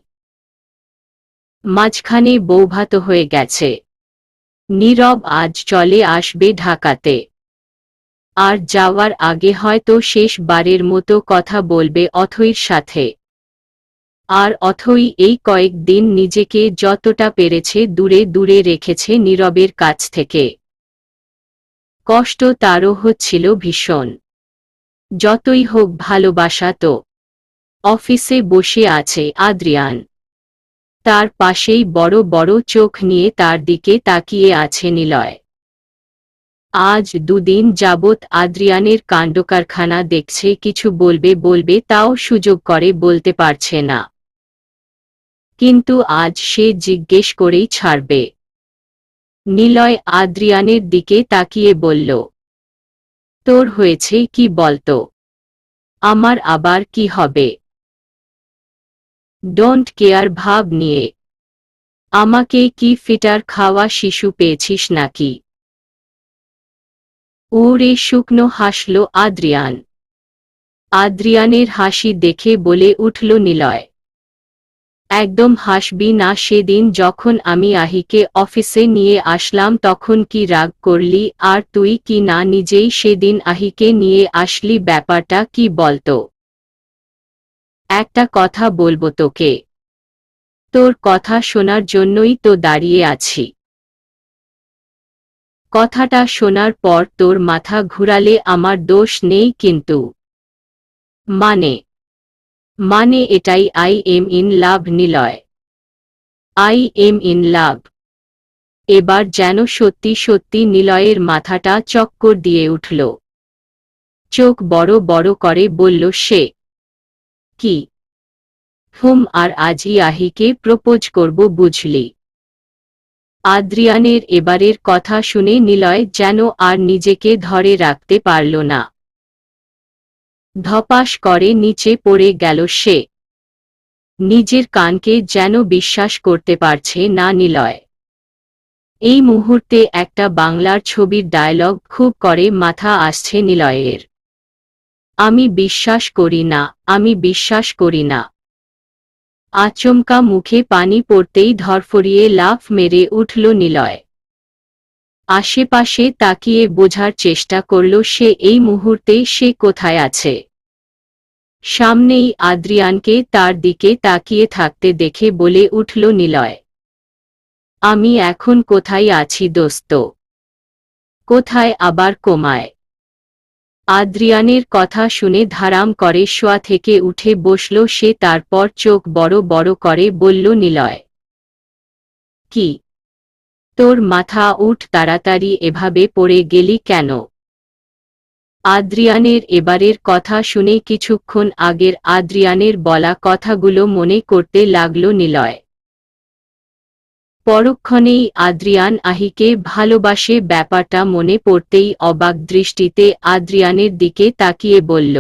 A: মাঝখানে বৌভাত হয়ে গেছে। নীরব আজ চলে আসবে ঢাকাতে। আর যাওয়ার আগে হয়তো শেষবারের মতো কথা বলবে অথৈর সাথে। আর অথৈ এই কয়েক দিন নিজেকে যতটা পেরেছে দূরে দূরে রেখেছে নীরবের কাছ থেকে। কষ্ট তারও হচ্ছিল ভীষণ। যতই হোক ভালোবাসা তো। অফিসে বসে আছে আদ্রিয়ান। তার পাশেই বড় বড় চোখ নিয়ে তার দিকে তাকিয়ে আছে নিলয়। আজ 2 দিন যাবৎ আদ্রিয়ানের কাণ্ডকারখানা দেখছে, কিছু বলবে তাও সুযোগ করে বলতে পারছে না। কিন্তু আজ সে জিজ্ঞেস করেই ছাড়বে। নিলয় আদ্রিয়ানের দিকে তাকিয়ে বলল, তোর হয়েছে কি বলতো? আমার আবার কি হবে? ডোন্ট কেয়ার ভাব নিয়ে। আমাকে কি ফিটার খাওয়া শিশু পেয়েছিস নাকি? ওরে শুকনো হাসল আদ্রিয়ান। আদ্রিয়ানের হাসি দেখে বলে উঠল নিলয়, একদম হাসবি না। সেদিন যখন আমি আহিকে অফিসে নিয়ে আসলাম তখন কি রাগ করলি? আর তুই কি না নিজেই সেদিন আহিকে নিয়ে আসলি? ব্যাপারটা কি বলতো? একটা কথা বলবো তোকে। তোর কথা শোনার জন্যই তো দাঁড়িয়ে আছি। কথাটা শোনার পর তোর মাথা ঘুরালে আমার দোষ নেই কিন্তু। মানে এটাই I am in love Niloy. I am in love. এবার যেন সত্যি সত্যি নিলয়ের মাথাটা চক্কর দিয়ে উঠল। চোখ বড় বড় করে বলল সে, কি? আর আজই আহিকে প্রপোজ করব বুঝলি। আদ্রিয়ানের এবারের কথা শুনে নিলয় যেন আর নিজেকে ধরে রাখতে পারল না। ধপাস করে নিচে পড়ে গেল সে। নিজের কানকে যেন বিশ্বাস করতে পারছে না নিলয়। এই মুহূর্তে একটা বাংলার ছবির ডায়লগ খুব করে মাথা আসছে নিলয়ের। আমি বিশ্বাস করি না, আমি বিশ্বাস করি না। আচমকা মুখে পানি পড়তেই ধরফরিয়ে লাফ মেরে উঠল নিলয়। আশেপাশে তাকিয়ে বোঝার চেষ্টা করল সে এই মুহূর্তে সে কোথায় আছে। সামনেই আদ্রিয়ানকে তার দিকে তাকিয়ে থাকতে দেখে বলে উঠল নিলয়, আমি এখন কোথায় আছি দোস্ত? কোথায় আবার কোমায়? আদ্রিয়ানের কথা শুনে ধারাম করে শোয়া থেকে উঠে বসল সে। তারপর চোখ বড় বড় করে বলল নিলয়, কি? তোর মাথা উঠ তাড়াতাড়ি, এভাবে পড়ে গেলি কেন? আদ্রিয়ানের এবারের কথা শুনে কিছুক্ষণ আগের আদ্রিয়ানের বলা কথাগুলো মনে করতে লাগল নিলয়। পরক্ষণেই আদ্রিয়ান আহিকে ভালোবাসে ব্যাপারটা মনে পড়তেই অবাক দৃষ্টিতে আদ্রিয়ানের দিকে তাকিয়ে বলল,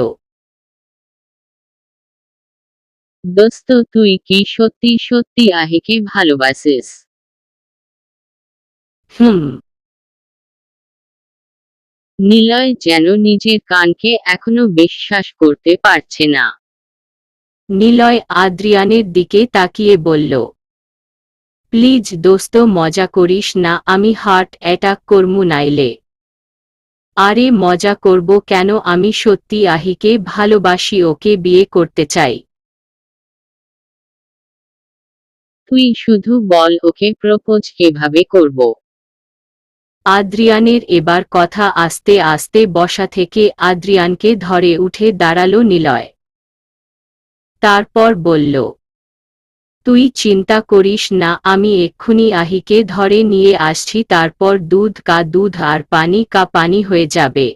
B: দোস্ত তুই কি সত্যি সত্যি আহিকে ভালোবাসিস?
A: হুম।
B: নিলয় যেন নিজের কানকে এখনো বিশ্বাস করতে পারছে না।
A: নিলয় আদ্রিয়ানের দিকে তাকিয়ে বলল, প্লিজ দোস্ত মজা করিস না, আমি হার্ট অ্যাটাক করমু নাইলে। আরে মজা করব কেন, আমি সত্যি আহিকে ভালোবাসি, ওকে বিয়ে করতে চাই।
B: তুই শুধু বল ওকে প্রপোজ কিভাবে করব।
A: আদ্রিয়ানের এবার কথা আস্তে আস্তে বসা থেকে আদ্রিয়ানকে ধরে উঠে দাঁড়ালো নিলয়। তারপর বলল, তুই চিন্তা করিস না, আমি এক্ষুনি আহিকে ধরে নিয়ে আসছি, তারপর দুধ কা দুধ আর পানি কা পানি হয়ে যাবে।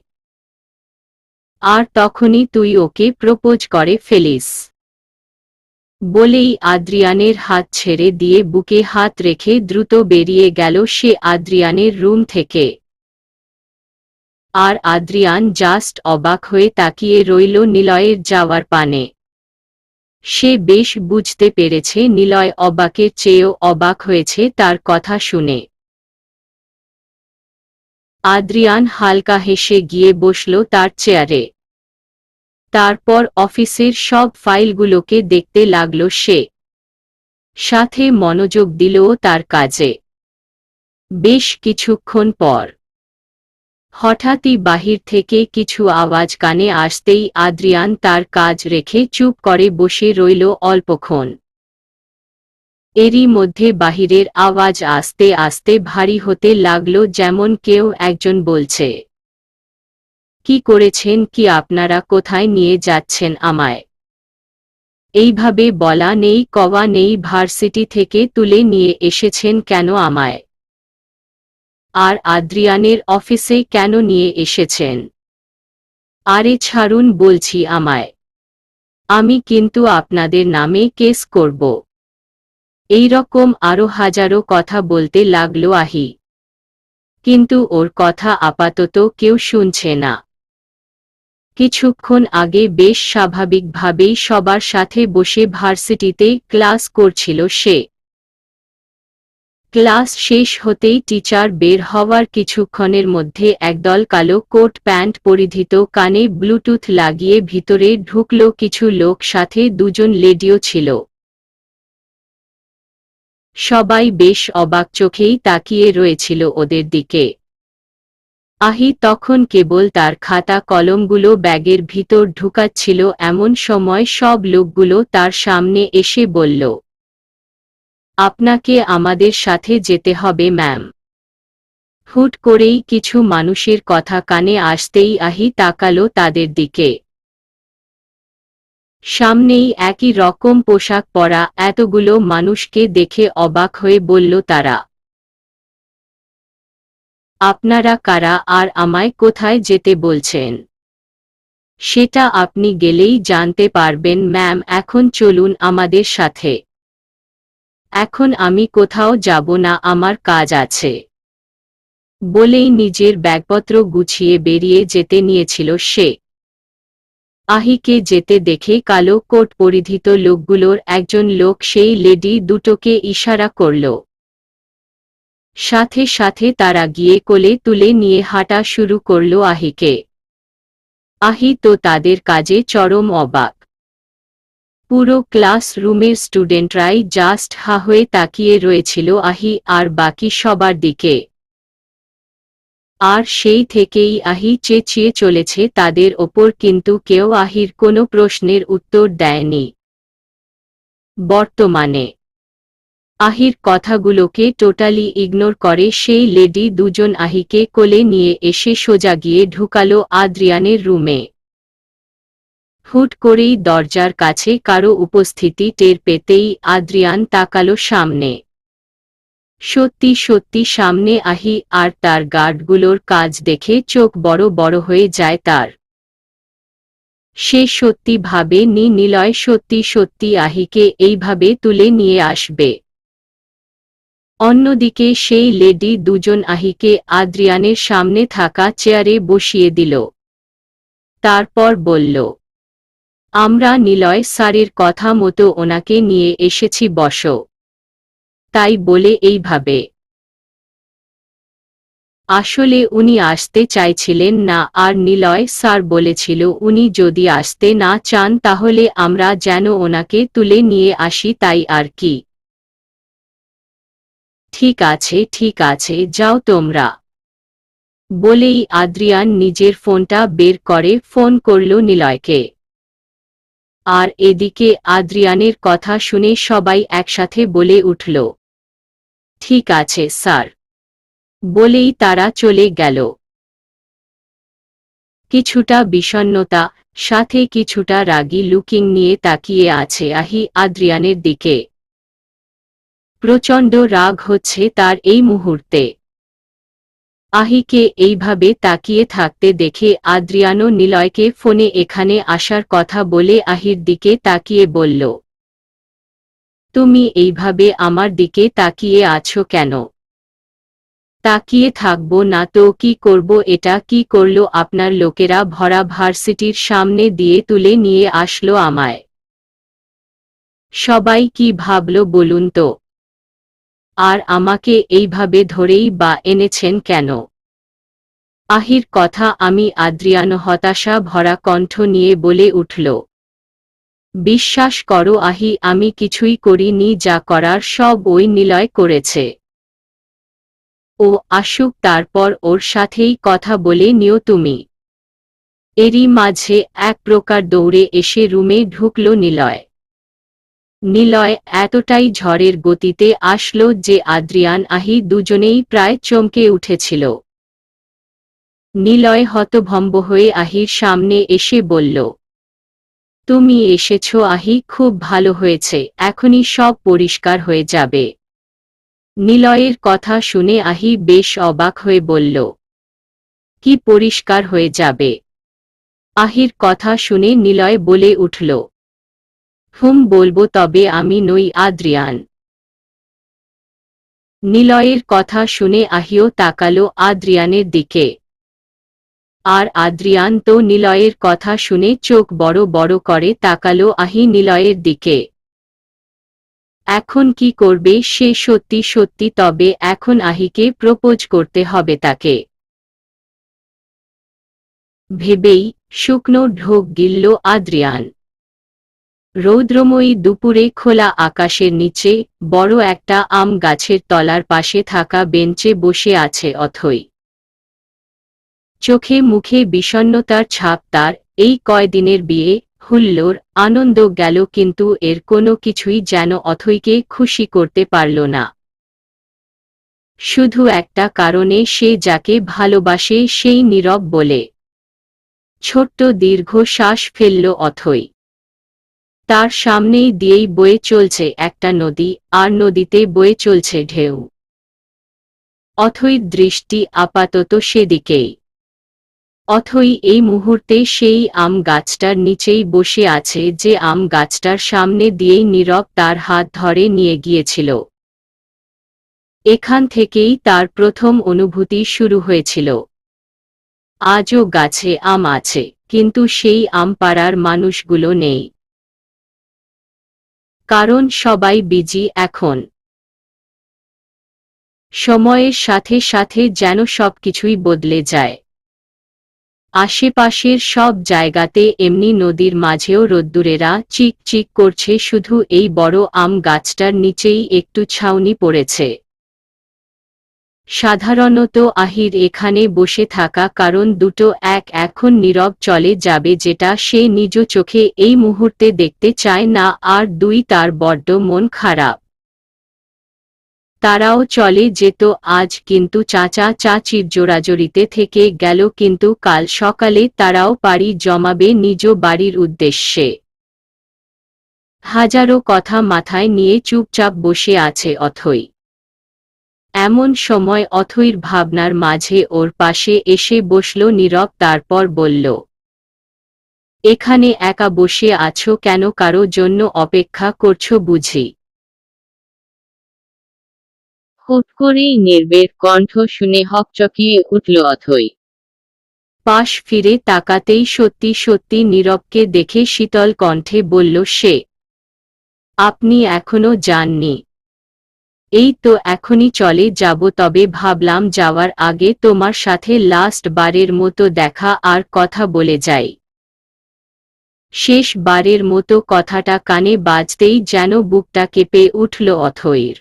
A: আর তখনই তুই ওকে প্রপোজ করে ফেলিস। বলেই আদ্রিয়ানের হাত ছেড়ে দিয়ে বুকে হাত রেখে দ্রুত বেরিয়ে গেল সে আদ্রিয়ানের রুম থেকে। আর আদ্রিয়ান জাস্ট অবাক হয়ে তাকিয়ে রইল নিলয়ের যাওয়ার পানে। সে বেশ বুঝতে পেরেছে নিলয় অবাকের চেয়েও অবাক হয়েছে তার কথা শুনে। আদ্রিয়ান হালকা হেসে গিয়ে বসল তার চেয়ারে। তারপর অফিসের সব ফাইলগুলোকে দেখতে লাগল সে। সাথে মনোযোগ দিলও তার কাজে। বেশ কিছুক্ষণ পর হঠাৎই বাহির থেকে কিছু আওয়াজ কানে আসতেই আদ্রিয়ান তার কাজ রেখে চুপ করে বসে রইল অল্পক্ষণ। এরই মধ্যে বাহিরের আওয়াজ আস্তে আস্তে ভারী হতে লাগল, যেমন কেউ একজন বলছে, কি করেছেন কি আপনারা, কোথায় নিয়ে যাচ্ছেন আমায়? এইভাবে বলা নেই কওয়া নেই, ভার্সিটি থেকে তুলে নিয়ে এসেছেন কেন আমায়? আর আদ্রিয়ানের অফিসে কেন নিয়ে এসেছেন? আরে ছাড়ুন বলছি আমায়, আমি কিন্তু আপনাদের নামে কেস করব। এই রকম আরো হাজারো কথা বলতে লাগলো আহি। কিন্তু ওর কথা আপাতত কেউ শুনছে না। কিছুক্ষণ আগে বেশ স্বাভাবিকভাবেই সবার সাথে বসে ভার্সিটিতে ক্লাস করছিল সে। ক্লাস শেষ হতেই টিচার বের হওয়ার কিছুক্ষণের মধ্যে একদল কালো কোট প্যান্ট পরিহিত, কানে ব্লুটুথ লাগিয়ে ভিতরে ঢুকলো কিছু লোক, সাথে দুজন লেডিও ছিল। সবাই বেশ অবাক চোখেই তাকিয়ে রয়েছিল ওদের দিকে। আহি তখন কেবল তার খাতা কলমগুলো ব্যাগের ভিতর ঢুকাচ্ছিল, এমন সময় সব লোকগুলো তার সামনে এসে বলল, আপনাকে আমাদের সাথে যেতে হবে ম্যাম। হুট করেই কিছু মানুষের কথা কানে আসতেই আহি তাকালো তাদের দিকে। সামনেই একই রকম পোশাক পরা এতগুলো মানুষকে দেখে অবাক হয়ে বলল তারা, আপনারা কারা আর আমায় কোথায় যেতে বলছেন? সেটা আপনি গেলেই জানতে পারবেন ম্যাম, এখন চলুন আমাদের সাথে। এখন আমি কোথাও যাব না, আমার কাজ আছে। বলেই নিজের ব্যাগপত্র গুছিয়ে বেরিয়ে যেতে নিয়েছিল সে। আহিকে যেতে দেখে কালো কোট পরিহিত লোকগুলোর একজন লোক সেই লেডি দুটোকে ইশারা করল। সাথে সাথে তারা গিয়ে কোলে তুলে নিয়ে হাঁটা শুরু করল আহিকে। আহি তো তাদের কাজে চরম অবাক। পুরো ক্লাস রুমের স্টুডেন্টরাই জাস্ট হা হয়ে তাকিয়ে রয়েছিল আহি আর বাকি সবার দিকে। আর সেই থেকেই আহি চেঁচিয়ে চলেছে তাদের ওপর, কিন্তু কেউ আহির কোনো প্রশ্নের উত্তর দেয়নি। বর্তমানে আহির কথাগুলোকে টোটালি ইগনোর করে সেই লেডি দুজন আহিকে কোলে নিয়ে এসে সোজা গিয়ে ঢুকালো আদ্রিয়ানের রুমে। হুট করেই দরজার কাছে কারো উপস্থিতি টের পেতেই আদ্রিয়ান তাকালো সামনে। সত্যি সত্যি সামনে আহি, আর তার গার্ডগুলোর কাজ দেখে চোখ বড় বড় হয়ে যায় তার। সে সত্যি ভাবেনি নিলয় সত্যি সত্যি আহিকে এইভাবে তুলে নিয়ে আসবে। অন্যদিকে সেই লেডি দুজন আহিকে আদ্রিয়ানের সামনে থাকা চেয়ারে বসিয়ে দিল। তারপর বলল, আমরা নিলয় স্যারের কথা মতো ওনাকে নিয়ে এসেছি, বসো। তাই বলে এইভাবে। আসলে উনি আসতে চাইছিলেন না, আর নিলয় স্যার বলেছিল উনি যদি আসতে না চান তাহলে আমরা যেন ওনাকে তুলে নিয়ে আসি, তাই আর কি। ঠিক আছে যাও তোমরা। বলেই আদ্রিয়ান নিজের ফোনটা বের করে ফোন করল নিলয়কে। আর এদিকে আদ্রিয়ানের কথা শুনে সবাই একসাথে বলে উঠল, ঠিক আছে স্যার। বলেই তারা চলে গেল। কিছুটা বিষণ্ণতা, সাথে কিছুটা রাগী লুকিং নিয়ে তাকিয়ে আছে আহি আদ্রিয়ানের দিকে। প্রচণ্ড রাগ হচ্ছে তার এই মুহূর্তে। আহিকে এইভাবে তাকিয়ে থাকতে দেখে আদ্রিয়ানো নিলয়কে ফোনে এখানে আসার কথা বলে আহির দিকে তাকিয়ে বলল, তুমি এইভাবে আমার দিকে তাকিয়ে আছো কেন? তাকিয়ে থাকবো না তো কি করব? এটা কি করলো আপনার লোকেরা? ভরা ভার্সিটির সামনে দিয়ে তুলে নিয়ে আসলো আমায়। সবাই কি ভাবলো বলুন তো? আর আমাকে এইভাবে ধরেই বা এনেছেন কেন? আহির কথা আমি আদ্রিয়ানো হতাশা ভরা কণ্ঠ নিয়ে বলে উঠল, বিশ্বাস করো আহি, আমি কিছুই করিনি, যা করার সব ওই নিলয় করেছে। ও আসুক, তারপর ওর সাথেই কথা বলে নিও তুমি। এরই মাঝে এক প্রকার দৌড়ে এসে রুমে ঢুকল নিলয়। নিলয় এতটাই ঝড়ের গতিতে আসলো যে আদ্রিয়ান আহি দুজনেই প্রায় চমকে উঠেছিল। নিলয় হতভম্ব হয়ে আহির সামনে এসে বলল, তুমি এসেছো আহি, খুব ভালো হয়েছে, এখনই সব পরিষ্কার হয়ে যাবে। নিলয়ের কথা শুনে আহি বেশ অবাক হয়ে বলল, কি পরিষ্কার হয়ে যাবে? আহির কথা শুনে নিলয় বলে উঠল, বলবো, তবে আমি নই আদ্রিয়ান। নিলয়ের কথা শুনে আহিও তাকালো আদ্রিয়ানের দিকে। আর আদ্রিয়ান তো নিলয়ের কথা শুনে চোখ বড় বড় করে তাকালো আহি নিলয়ের দিকে। এখন কি করবে সে? সত্যি সত্যি তবে এখন আহিকে প্রপোজ করতে হবে তাকে। ভেবেই শুকনো ঢোক গিলল আদ্রিয়ান। রৌদ্রময়ী দুপুরে খোলা আকাশের নিচে বড় একটা আম গাছের তলার পাশে থাকা বেঞ্চে বসে আছে অথই। চোখে মুখে বিষণ্ণতার ছাপ তার। এই কয়দিনের বিয়ে, হুল্লোড়, আনন্দ গেল, কিন্তু এর কোনো কিছুই যেন অথইকে খুশি করতে পারল না। শুধু একটা কারণে, সে যাকে ভালোবাসে সেই নীরব বলে। ছোট্ট দীর্ঘ শ্বাস ফেলল অথই। তার সামনেই দিয়েই বয়ে চলছে একটা নদী, আর নদীতে বয়ে চলছে ঢেউ। অথইর দৃষ্টি আপাতত সেদিকেই। অথই এই মুহূর্তে সেই আম গাছটার নিচেই বসে আছে যে আম গাছটার সামনে দিয়েই নীরব তার হাত ধরে নিয়ে গিয়েছিল। এখান থেকেই তার প্রথম অনুভূতি শুরু হয়েছিল। আজও গাছে আম আছে, কিন্তু সেই আম পাড়ার মানুষগুলো নেই। কারণ সবাই বিজি এখন। সময়ের সাথে সাথে যেন সবকিছুই বদলে যায়। আশেপাশের সব জায়গাতে এমনি, নদীর মাঝেও রোদ্দুরেরা চিক চিক করছে, শুধু এই বড় আম গাছটার নিচেই একটু ছাউনি পড়েছে। সাধারণত আহির এখানে বসে থাকা কারণ দুটো, এক, এখন নীরব চলে যাবে যেটা সে নিজ চোখে এই মুহূর্তে দেখতে চায় না, আর দুই, তার বড্ড মন খারাপ। তারাও চলে যেত আজ, কিন্তু চাচা চাচির জোরাজোরিতে থেকে গেল, কিন্তু কাল সকালে তারাও পাড়ি জমাবে নিজ বাড়ির উদ্দেশ্যে। হাজারো কথা মাথায় নিয়ে চুপচাপ বসে আছে অথই। এমন সময় অথইর ভাবনার মাঝে ওর পাশে এসে বসল নীরব, তারপর বলল, এখানে একা বসে আছো কেন? কারো জন্য অপেক্ষা করছো বুঝি?
B: হুট করেই নির্বের কণ্ঠ শুনে হকচকিয়ে উঠল অথই।
A: পাশ ফিরে তাকাতেই সত্যি সত্যি নীরবকে দেখে শীতল কণ্ঠে বলল সে, আপনি এখনো যাননি? এই তো এখনই চলে যাব, তবে ভাবলাম যাওয়ার আগে তোমার সাথে লাস্ট বারের মতো দেখা আর কথা বলে যাই। শেষ বারের মতো কথাটা কানে বাজতেই যেন বুকটা কেঁপে উঠল অথইর।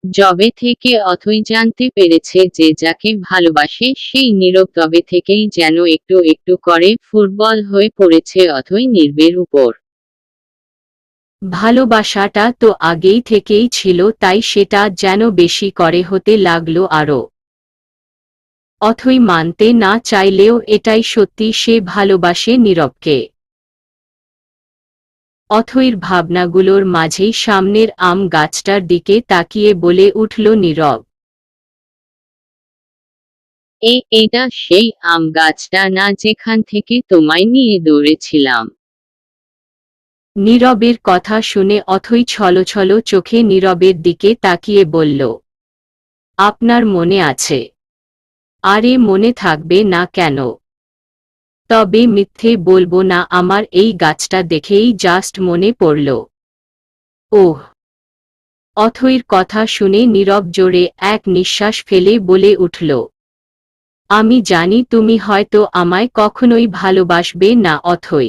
B: যবে থেকে অথই জানতে পেরেছে যে যাকে ভালোবাসে সেই নীরব, তবে থেকেই যেন একটু একটু করে ফুটবল হয়ে পড়েছে অথই নির্বের উপর।
A: ভালোবাসাটা তো আগেই থেকেই ছিল, তাই সেটা যেন বেশি করে হতে লাগলো আরও। অথই মানতে না চাইলেও এটাই সত্যি, সে ভালোবাসে নীরবকে। অথৈর ভাবনাগুলোর মাঝেই সামনের আম গাছটার দিকে তাকিয়ে বলে উঠল নীরব।
B: এটা সেই আম গাছটা না যেখান থেকে তোমায় নিয়ে দৌড়েছিলাম?
A: নীরবের কথা শুনে অথৈ ছলছল চোখে নীরবের দিকে তাকিয়ে বলল, আপনার মনে আছে? আরে মনে থাকবে না কেন? তবে মিথ্যে বলবো না, আমার এই গাছটা দেখেই জাস্ট মনে পড়ল। ওহ! অথৈর কথা শুনে নীরব জোরে এক নিঃশ্বাস ফেলে বলে উঠল, আমি জানি তুমি হয়তো আমায় কখনোই ভালোবাসবে না অথৈ।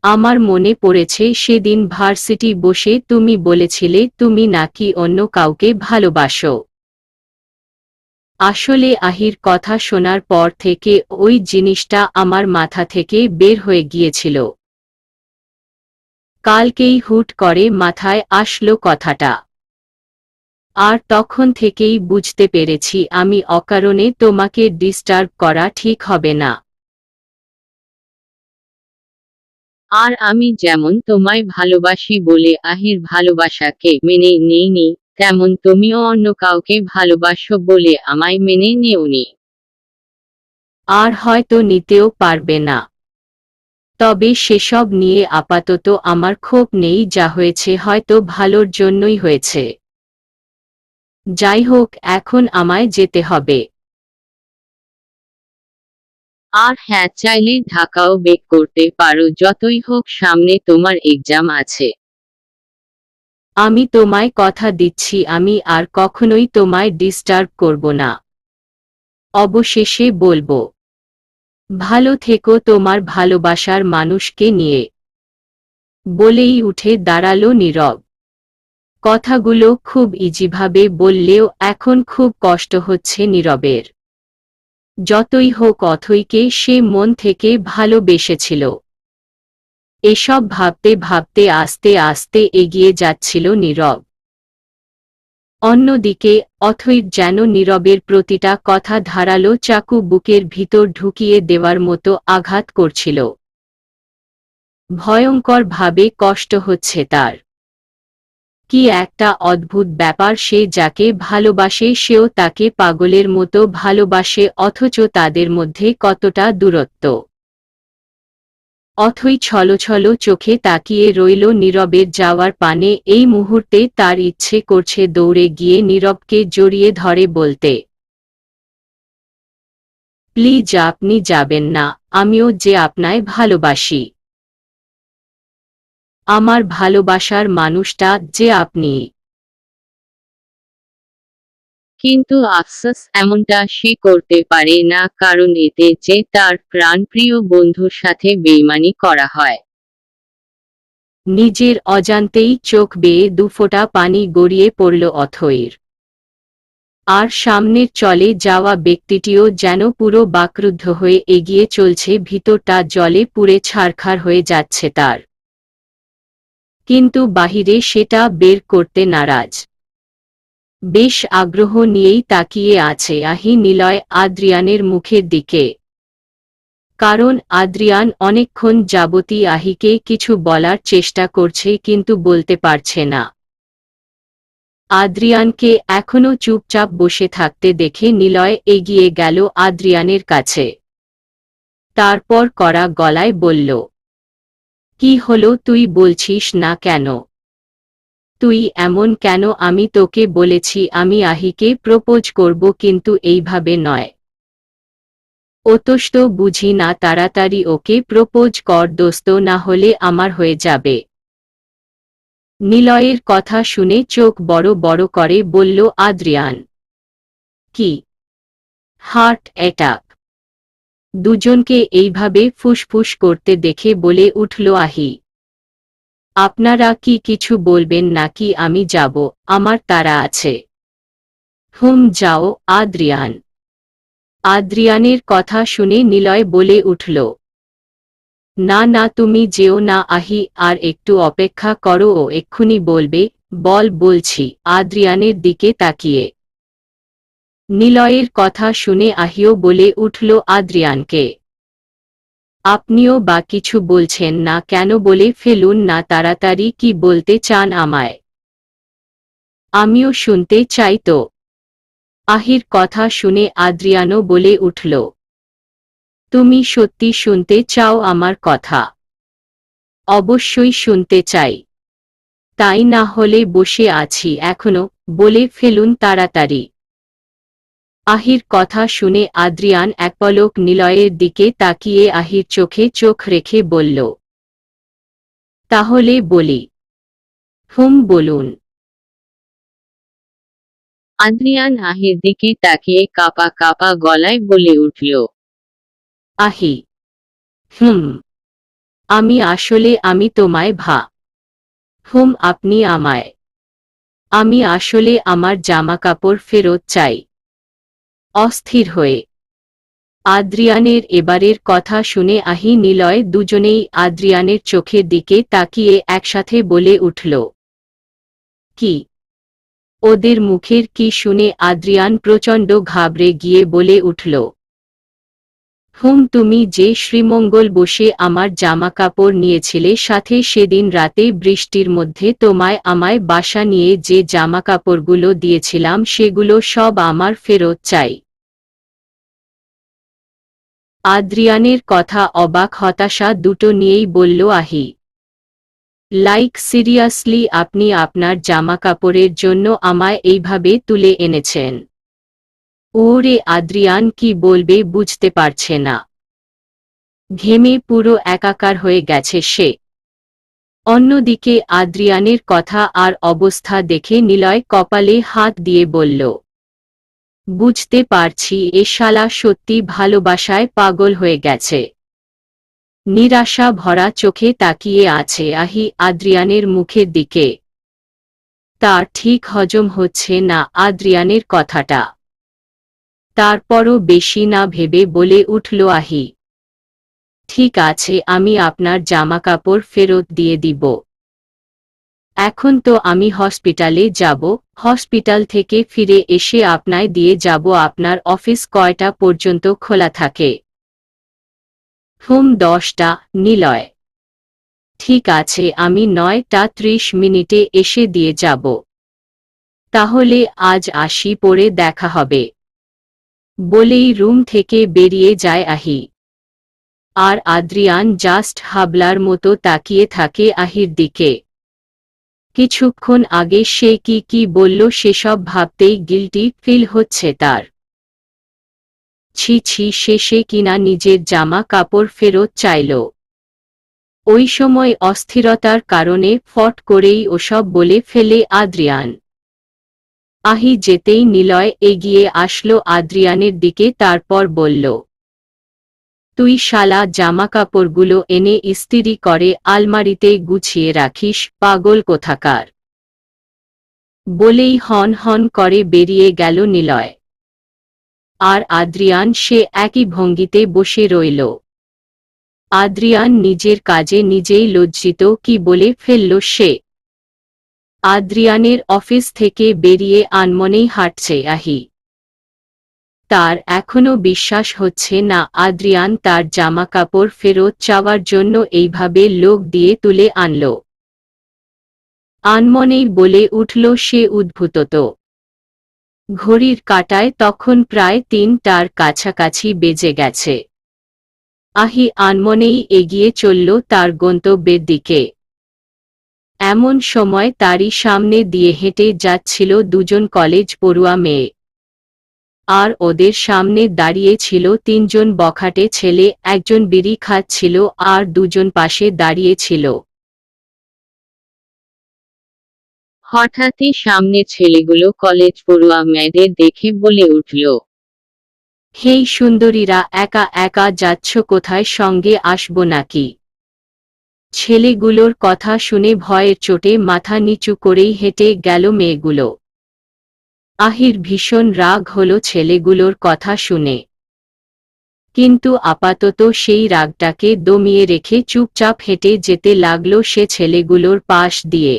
A: আমার মনে পড়েছে সেদিন ভার্সিটি বসে তুমি বলেছিলে তুমি নাকি অন্য কাউকে ভালোবাসো। আসলে আহির কথা শোনার পর থেকে ওই জিনিসটা আমার মাথা থেকে বের হয়ে গিয়েছিল। কালকেই হুট করে মাথায় আসলো কথাটা। আর তখন থেকেই বুঝতে পেরেছি আমি অকারণে তোমাকে ডিস্টার্ব করা ঠিক হবে না।
B: আর আমি যেমন তোমায় ভালোবাসি বলে আহির ভালোবাসাকে মেনে নেইনি, তেমন তুমিও অন্য কাউকে ভালোবাসো বলে আমায় মেনে নেওনি।
A: আর হয়তো নিতেও পারবে না। তবে সেসব নিয়ে আপাতত আমার ক্ষোভ নেই, যা হয়েছে হয়তো ভালোর জন্যই হয়েছে। যাই হোক, এখন আমায় যেতে হবে।
B: আর হ্যাঁ, চাইলে ঢাকাও বেক করতে পারো, যতই হোক সামনে তোমার এক্সাম আছে।
A: আমি তোমায় কথা দিচ্ছি আমি আর কখনোই তোমায় ডিস্টার্ব করব না। অবশেষে বলবো, ভালো থেকো তোমার ভালোবাসার মানুষকে নিয়ে। বলেই উঠে দাঁড়ালো নীরব। কথাগুলো খুব ইজিভাবে বললেও এখন খুব কষ্ট হচ্ছে নীরবের। যতই হোক অথৈকে সে মন থেকে ভালোবেসেছিল। এসব ভাবতে ভাবতে আস্তে আস্তে এগিয়ে যাচ্ছিল নীরব। অন্যদিকে অথৈর যেন নীরবের প্রতিটা কথা ধারালো চাকু বুকের ভিতর ঢুকিয়ে দেওয়ার মতো আঘাত করছিল। ভয়ঙ্কর ভাবে কষ্ট হচ্ছে তার। কি একটা অদ্ভুত ব্যাপার, সে যাকে ভালোবাসে সেও তাকে পাগলের মতো ভালোবাসে, অথচ তাদের মধ্যে কতটা দূরত্ব। অথৈ ছলছল চোখে তাকিয়ে রইল নীরবের যাওয়ার পানে। এই মুহূর্তে তার ইচ্ছে করছে দৌড়ে গিয়ে নীরবকে জড়িয়ে ধরে বলতে, প্লিজ আপনি যাবেন না, আমিও যে আপনায় ভালোবাসি। আমার ভালোবাসার মানুষটা যে আপনি।
B: কিন্তু আফসোস, এমনটা সে করতে পারে না, কারণ এতে যে তার প্রাণপ্রিয় বন্ধুর সাথে বেইমানি করা হয়।
A: নিজের অজান্তেই চোখ বেয়ে দুফোঁটা পানি গড়িয়ে পড়ল অথৈর। আর সামনের চলে যাওয়া ব্যক্তিটিও যেন পুরো বাকরুদ্ধ হয়ে এগিয়ে চলছে, ভিতরটা জলে পুড়ে ছারখার হয়ে যাচ্ছে তার। কিন্তু বাহিরে সেটা বের করতে নারাজ। বেশ আগ্রহ নিয়েই তাকিয়ে আছে আহি নিলয় আদ্রিয়ানের মুখের দিকে। কারণ আদ্রিয়ান অনেকক্ষণ যাবতই আহিকে কিছু বলার চেষ্টা করছে কিন্তু বলতে পারছে না। আদ্রিয়ানকে এখনো চুপচাপ বসে থাকতে দেখে নিলয় এগিয়ে গেল আদ্রিয়ানের কাছে। তারপর কড়া গলায় বলল, কি হলো, তুই বলছিস না কেন? তুই এমন কেন? আমি তোকে বলেছি আমি আহিকে প্রপোজ করব, কিন্তু এইভাবে নয়। অতষ্ট বুঝি না, তাড়াতাড়ি ওকে প্রপোজ কর দোস্ত, না হলে আমার হয়ে যাবে। নিলয়ের কথা শুনে চোখ বড় বড় করে বলল আদ্রিয়ান, কি হার্ট অ্যাটাক? দুজনকে এইভাবে ফুসফুস করতে দেখে বলে উঠল আহি, আপনারা কি কিছু বলবেন নাকি আমি যাব? আমার তাড়া আছে। যাও আদ্রিয়ান। আদ্রিয়ানের কথা শুনে নিলয় বলে উঠল, না না তুমি যেও না আহি, আর একটু অপেক্ষা করো, ও এক্ষুনি বলবে। বল বলছি, আদ্রিয়ানের দিকে তাকিয়ে। নিলয়ের কথা শুনে আহিও বলে উঠল আদ্রিয়ানকে, আপনিও বা কিছু বলছেন না কেন, বলে ফেলুন না তাড়াতাড়ি, কি বলতে চান আমায়? আমিও শুনতে চাই তো। আহির কথা শুনে আদ্রিয়ানো বলে উঠল, তুমি সত্যি শুনতে চাও আমার কথা? অবশ্যই শুনতে চাই। তাই না হলে বসে আছি এখনো, বলে ফেলুন তাড়াতাড়ি। আহির কথা শুনে আদ্রিয়ান এক পলক নিলয়ের দিকে তাকিয়ে আহির চোখে চোখ রেখে বলল, তাহলে বলি। বলুন।
B: আদ্রিয়ান আহির দিকে তাকিয়ে কাঁপা কাঁপা গলায় বলে উঠল,
A: আহি, আমি তোমায় আপনি আমায়। আমি আসলে আমার জামাকাপড় ফেরত চাই। অস্থির হয়ে আদ্রিয়ানের এবারের কথা শুনে আহি নিলয় দুজনেই আদ্রিয়ানের চোখের দিকে তাকিয়ে একসাথে বলে উঠল, কি? ওদের মুখের কি শুনে আদ্রিয়ান প্রচণ্ড ঘাবড়ে গিয়ে বলে উঠল, তুমি যে শ্রীমঙ্গল বসে আমার জামাকাপড় নিয়েছিলে, সাথে সেদিন রাতে বৃষ্টির মধ্যে আমায় বাসা নিয়ে যে জামাকাপড়গুলো দিয়েছিলাম, সেগুলো সব আমার ফেরত চাই। আদ্রিয়ানের কথা অবাক হতাশা দুটো নিয়েই বলল আহি। সিরিয়াসলি আপনি আপনার জামাকাপড়ের জন্য আমায় এইভাবে তুলে এনেছেন? ওরে আদ্রিয়ান কি বলবে বুঝতে পারছে না। ঘেমে পুরো একাকার হয়ে গেছে সে। অন্যদিকে আদ্রিয়ানের কথা আর অবস্থা দেখে নিলয় কপালে হাত দিয়ে বলল, বুঝতে পারছি এ শালা সত্যি ভালোবাসায় পাগল হয়ে গেছে। নিরাশা ভরা চোখে তাকিয়ে আছে আহি আদ্রিয়ানের মুখের দিকে। তার ঠিক হজম হচ্ছে না আদ্রিয়ানের কথাটা। তারপরও বেশি না ভেবে বলে উঠল আহি, ঠিক আছে, আমি আপনার জামাকাপড় ফেরত দিয়ে দিব। এখন তো আমি হসপিটালে যাব, হসপিটাল থেকে ফিরে এসে আপনায় দিয়ে যাব। আপনার অফিস কয়টা পর্যন্ত খোলা থাকে? 10টা। নিলয়, ঠিক আছে, আমি 9:30 এসে দিয়ে যাব। তাহলে আজ আসি, পরে দেখা হবে। বলেই রুম থেকে বেরিয়ে যায় আহি। আর আদ্রিয়ান জাস্ট হাবলার মতো তাকিয়ে থাকে আহির দিকে। কিছুক্ষণ আগে সে কি বলল সেসব ভাবতেই গিল্টি ফিল হচ্ছে তার। ছি ছি, শেষে কিনা নিজের জামা কাপড় ফেরত চাইল। ওই সময় অস্থিরতার কারণে ফট করেই ওসব বলে ফেলে আদ্রিয়ান। আহি যেতেই নিলয় এগিয়ে আসলো আদ্রিয়ানের দিকে, তারপর বলল, তুই শালা জামাকাপড়গুলো এনে ইস্ত্রি করে আলমারিতে গুছিয়ে রাখিস, পাগল কোথাকার। বলেই হন হন করে বেরিয়ে গেল নিলয়। আর আদ্রিয়ান সে একই ভঙ্গিতে বসে রইল। আদ্রিয়ান নিজের কাজে নিজেই লজ্জিত, কি বলে ফেলল সে। আদ্রিয়ানের অফিস থেকে বেরিয়ে আনমনেই হাঁটছে আহি। তার এখনো বিশ্বাস হচ্ছে না আদ্রিয়ান তার জামাকাপড় ফেরত চাওয়ার জন্য এইভাবে লোক দিয়ে তুলে আনল। আনমনেই বলে উঠল সে উদ্ভূত। ঘড়ির কাঁটায় তখন প্রায় 3টার কাছাকাছি বেজে গেছে। আহি আনমনেই এগিয়ে চলল তার গন্তব্যের দিকে। এমন সময় তারই সামনে দিয়ে হেঁটে যাচ্ছিল দুজন কলেজ পড়ুয়া মেয়ে। আর ওদের সামনে দাঁড়িয়ে ছিল 3জন বখাটে ছেলে, একজন বিড়ি খাচ্ছিল আর দুজন পাশে দাঁড়িয়ে ছিল।
B: হঠাৎই সামনে ছেলেগুলো কলেজ পড়ুয়া মেয়েদের দেখে বলে উঠল,
A: হেই সুন্দরীরা, একা একা যাচ্ছ কোথায়, সঙ্গে আসবো নাকি? ছেলেগুলোর কথা শুনে ভয়ের চোটে মাথা নিচু করেই হেঁটে গেল মেয়েগুলো। আহির ভীষণ রাগ হলো ছেলেগুলোর কথা শুনে। কিন্তু আপাতত সেই রাগটাকে দমিয়ে রেখে চুপচাপ হেঁটে যেতে লাগলো সে ছেলেগুলোর পাশ দিয়ে।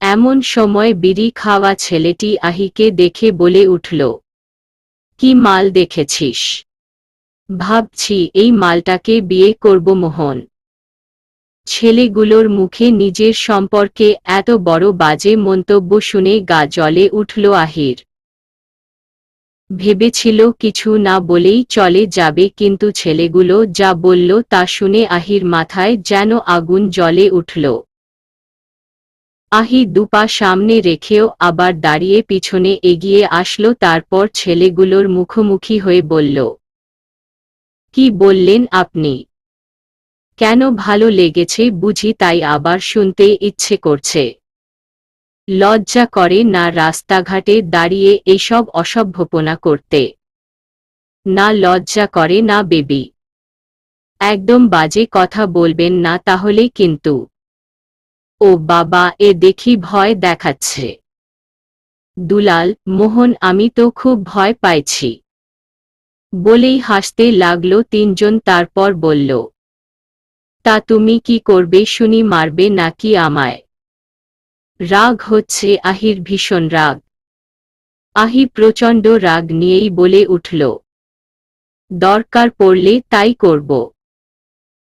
A: এমন সময় বিড়ি খাওয়া ছেলেটি আহিকে দেখে বলে উঠল, কি মাল দেখেছিস? ভাবছি এই মালটাকে বিয়ে করব মোহন। ছেলেগুলোর মুখে নিজের সম্পর্কে এত বড় বাজে মন্তব্য শুনে গা জ্বলে উঠল আহির। ভেবেছিল কিছু না বলেই চলে যাবে, কিন্তু ছেলেগুলো যা বলল তা শুনে আহির মাথায় যেন আগুন জ্বলে উঠল। আহি দুপা সামনে রেখেও আবার দাঁড়িয়ে পিছনে এগিয়ে আসলো, তারপর ছেলেগুলোর মুখোমুখি হয়ে বলল, কি বললেন আপনি? কেন, ভালো লেগেছে বুঝি তাই আবার শুনতে ইচ্ছে করছে? লজ্জা করে না রাস্তাঘাটে দাঁড়িয়ে এসব অসভ্যপনা করতে? না লজ্জা করে না বেবি? একদম বাজে কথা বলবেন না তাহলে কিন্তু। ও বাবা, এ দেখি ভয় দেখাচ্ছে। দুলাল, মোহন, আমি তো খুব ভয় পাইছি। বলেই হাসতে লাগলো তিনজন, তারপর বলল, তা তুমি কি করবে শুনি, মারবে নাকি আমায়? রাগ হচ্ছে আহির, ভীষণ রাগ। আহি প্রচণ্ড রাগ নিয়েই বলে উঠল, দরকার পড়লে তাই করব।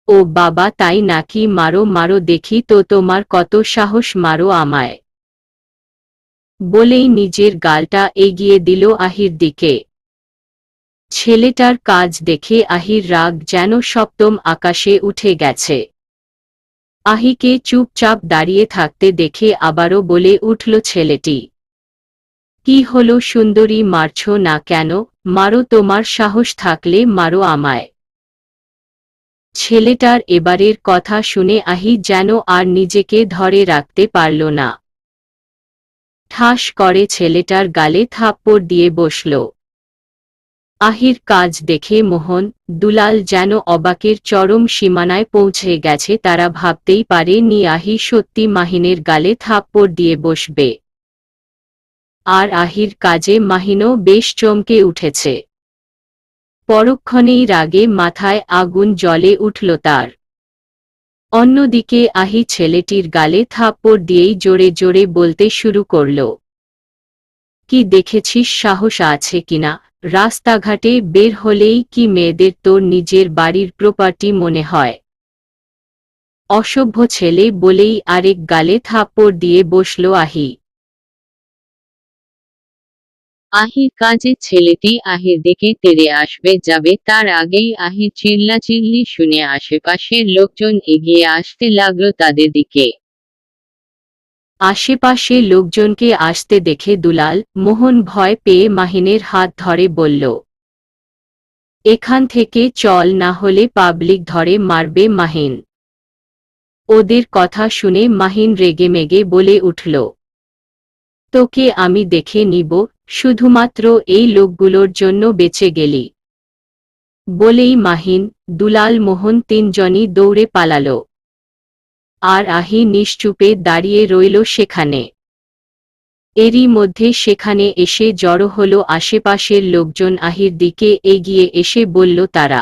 A: ও বাবা, তাই নাকি? মারো মারো দেখি তো, তোমার কত সাহস, মারো আমায়। বলেই নিজের গালটা এগিয়ে দিল আহির দিকে। ছেলেটার কাজ দেখে আহির রাগ যেন সপ্তম আকাশে উঠে গেছে। আহিকে চুপচাপ দাঁড়িয়ে থাকতে দেখে আবারও বলে উঠল ছেলেটি, কি হলো সুন্দরী, মারছো না কেন? মারো, তোমার সাহস থাকলে মারো আমায়। ছেলেটার এবারের কথা শুনে আহি যেন আর নিজেকে ধরে রাখতে পারল না। ঠাস করে ছেলেটার গালে থাপ্পড় দিয়ে বসল। আহির কাজ দেখে মোহন, দুলাল যেন অবাকের চরম সীমানায় পৌঁছে গেছে। তারা ভাবতেই পারে নি আহি সত্যি মাহিনের গালে থাপ্পড় দিয়ে বসবে। আর আহির কাজে মাহিনও বেশ চমকে উঠেছে। পরক্ষণেই রাগে মাথায় আগুন জ্বলে উঠল তার। অন্যদিকে আহি ছেলেটির গালে থাপ্পড় দিয়েই জোরে জোরে বলতে শুরু করল, কি দেখেছিস, সাহস আছে কিনা? রাস্তাঘাটে বের হলেই কি মেয়েদের তোর নিজের বাড়ির প্রপার্টি মনে হয়? অসভ্য ছেলে, বলেই আরেক গালে থাপ্পড় দিয়ে বসল আহি।
B: আহির কাজে ছেলেটি আহির দিকে তেড়ে আসবে যাবে, তার আগেই আহির চিল্লাচিল্লি শুনে আশেপাশের লোকজন এগিয়ে আসতে লাগলো তাদের দিকে।
A: আশেপাশে লোকজনকে আসতে দেখে দুলাল, মোহন ভয় পেয়ে মাহিনের হাত ধরে বলল, এখান থেকে চল, না হলে পাবলিক ধরে মারবে। মাহিন। ওদের কথা শুনে মাহিন রেগেমেগে বলে উঠল, তোকে আমি দেখে নিব, শুধুমাত্র এই লোকগুলোর জন্য বেঁচে গেলি। বলেই মাহিন, দুলাল, মোহন তিনজনই দৌড়ে পালাল। আর আহি নিশ্চুপে দাঁড়িয়ে রইল সেখানে। এরই মধ্যে সেখানে এসে জড়ো হলো আশেপাশের লোকজন। আহির দিকে এগিয়ে এসে বলল তারা,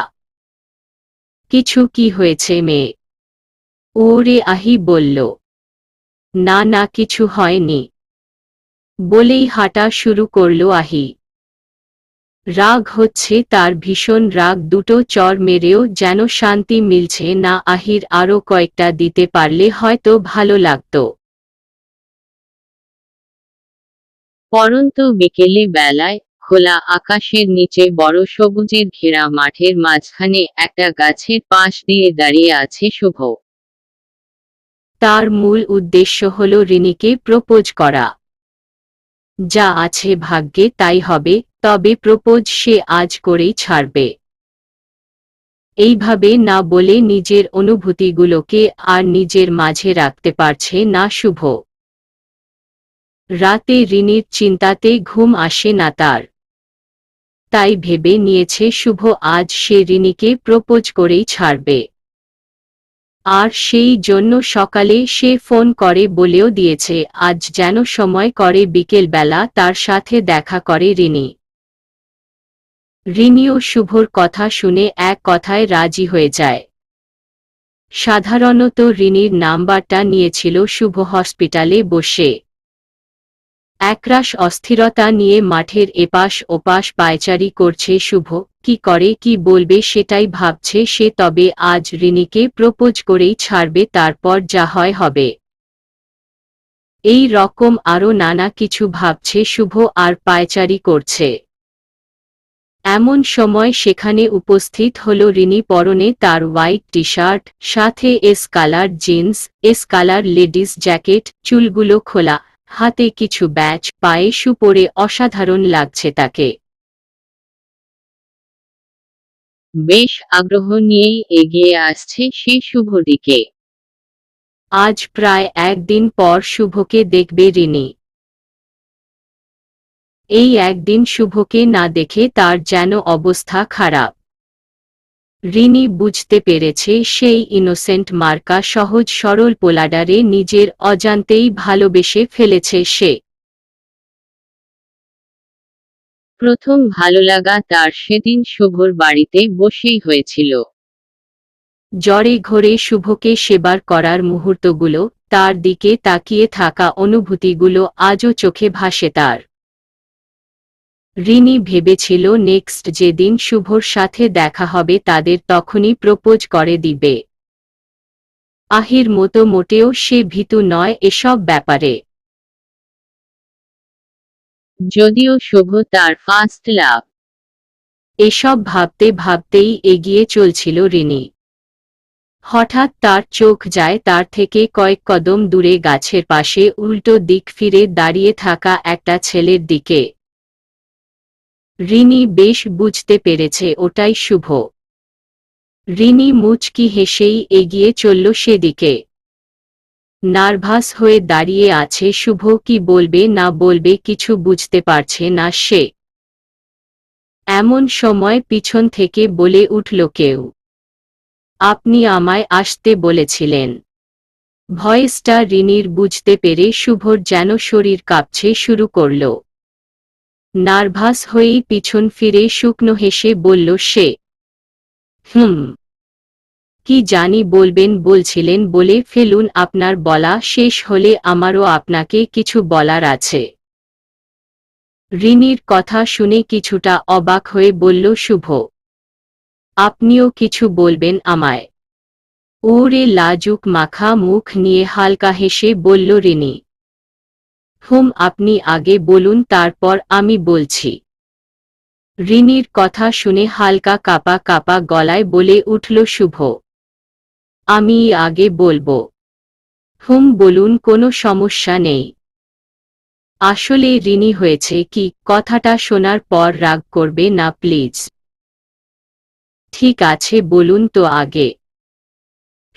A: কিছু কি হয়েছে মেয়ে? ওরে, আহি বলল, না না, কিছু হয়নি। বলেই হাঁটা শুরু করল আহি। রাগ হচ্ছে তার, ভীষণ রাগ। দুটো চড় মেরেও যেন শান্তি মিলছে না। আহির আরও কয়েকটা দিতে পারলে হয়তো ভালো লাগত।
B: পরন্ত বিকেলে বেলায় খোলা আকাশের নিচে বড় সবুজের ঘেরা মাঠের মাঝখানে একটা গাছের পাশ দিয়ে দাঁড়িয়ে আছে শুভ।
A: তার মূল উদ্দেশ্য হল রিনিকে প্রপোজ করা। যা আছে ভাগ্যে তাই হবে, তবে প্রপোজ সে আজ করেই ছাড়বে। এইভাবে না বলে নিজের অনুভূতিগুলোকে আর নিজের মাঝে রাখতে পারছে না শুভ। রাতে রিনির চিন্তাতে ঘুম আসে না তার। তাই ভেবে নিয়েছে শুভ আজ সে রিনিকে প্রপোজ করেই ছাড়বে। আর সেই জন্য সকালে সে ফোন করে বলেও দিয়েছে আজ যেন সময় করে বিকেলবেলা তার সাথে দেখা করে রিনি। রিনিও শুভর কথা শুনে এক কথায় রাজি হয়ে যায়। সাধারণত রিনির নাম্বারটা নিয়েছিল শুভ হসপিটালে বসে। একরাশ অস্থিরতা নিয়ে মাঠের এপাশ ওপাশ পায়চারি করছে শুভ। কি করে কি বলবে সেটাই ভাবছে সে, তবে আজ রিনিকে প্রপোজ করেই ছাড়বে, তারপর যা হয় হবে। এই রকম আরও নানা কিছু ভাবছে শুভ, আর পায়চারি করছে। এমন সময় সেখানে উপস্থিত হল রিনি, পরনে তার হোয়াইট টি শার্ট, সাথে S colour jeans, S colour ladies jacket, চুলগুলো খোলা, হাতে কিছু ব্যাজ, পায়ে শু পরে অসাধারণ লাগছে তাকে।
B: বেশ আগ্রহ নিয়েই এগিয়ে আসছে সে শুভর দিকে।
A: আজ প্রায় একদিন পর শুভকে দেখবে রিনি। এই একদিন শুভকে না দেখে তার যেন অবস্থা খারাপ। রিনি বুঝতে পেরেছে সেই ইনোসেন্ট মার্কা সহজ সরল পোলাডারে নিজের অজান্তেই ভালোবেসে ফেলেছে সে।
B: প্রথম ভালো লাগা তার সেদিন শুভর বাড়িতে বসেই হয়েছিল।
A: জ্বরে ঘোরে শুভকে সেবার করার মুহূর্তগুলো, তার দিকে তাকিয়ে থাকা অনুভূতিগুলো আজও চোখে ভাসে তার। রিনি ভেবেছিল নেক্সট যেদিন শুভর সাথে দেখা হবে তাদের তখনই প্রপোজ করে দিবে। আহির মতো মোটেও সে ভীতু নয় এসব ব্যাপারে।
B: যদিও শুভ তার ফার্স্ট লাভ।
A: এসব ভাবতে ভাবতেই এগিয়ে চলছিল রিনি। হঠাৎ তার চোখ যায় তার থেকে কয়েক কদম দূরে গাছের পাশে উল্টো দিক ফিরে দাঁড়িয়ে থাকা একটা ছেলের দিকে। রিনি বেশ বুঝতে পেরেছে ওটাই শুভ। রিনি মুচকি হেসেই এগিয়ে চলল সেদিকে। নার্ভাস হয়ে দাঁড়িয়ে আছে শুভ, কি বলবে না বলবে কিছু বুঝতে পারছে না সে। এমন সময় পিছন থেকে বলে উঠল কেউ, আপনি আমায় আসতে বলেছিলেন। ভয়েসটা রিনির বুঝতে পেরে শুভর যেন শরীর কাঁপছে শুরু করল। নার্ভাস হয়েই পিছন ফিরে শুকনো হেসে বলল সে, কি জানি বলবেন বলছিলেন, বলে ফেলুন, আপনার বলা শেষ হলে আমারও আপনাকে কিছু বলার আছে। রিনির কথা শুনে কিছুটা অবাক হয়ে বলল শুভ, আপনিও কিছু বলবেন আমায়? ওরে লাজুক মাখা মুখ নিয়ে হালকা হেসে বলল রিনি, আপনি আগে বলুন তারপর আমি বলছি। রিনির কথা শুনে হালকা কাঁপা কাঁপা গলায় বলে উঠল শুভ, আমি আগে বলবো। বলুন, কোনো সমস্যা নেই। আসলে রিনি হয়েছে কি, কথাটা শোনার পর রাগ করবে না প্লিজ। ঠিক আছে বলুন তো আগে।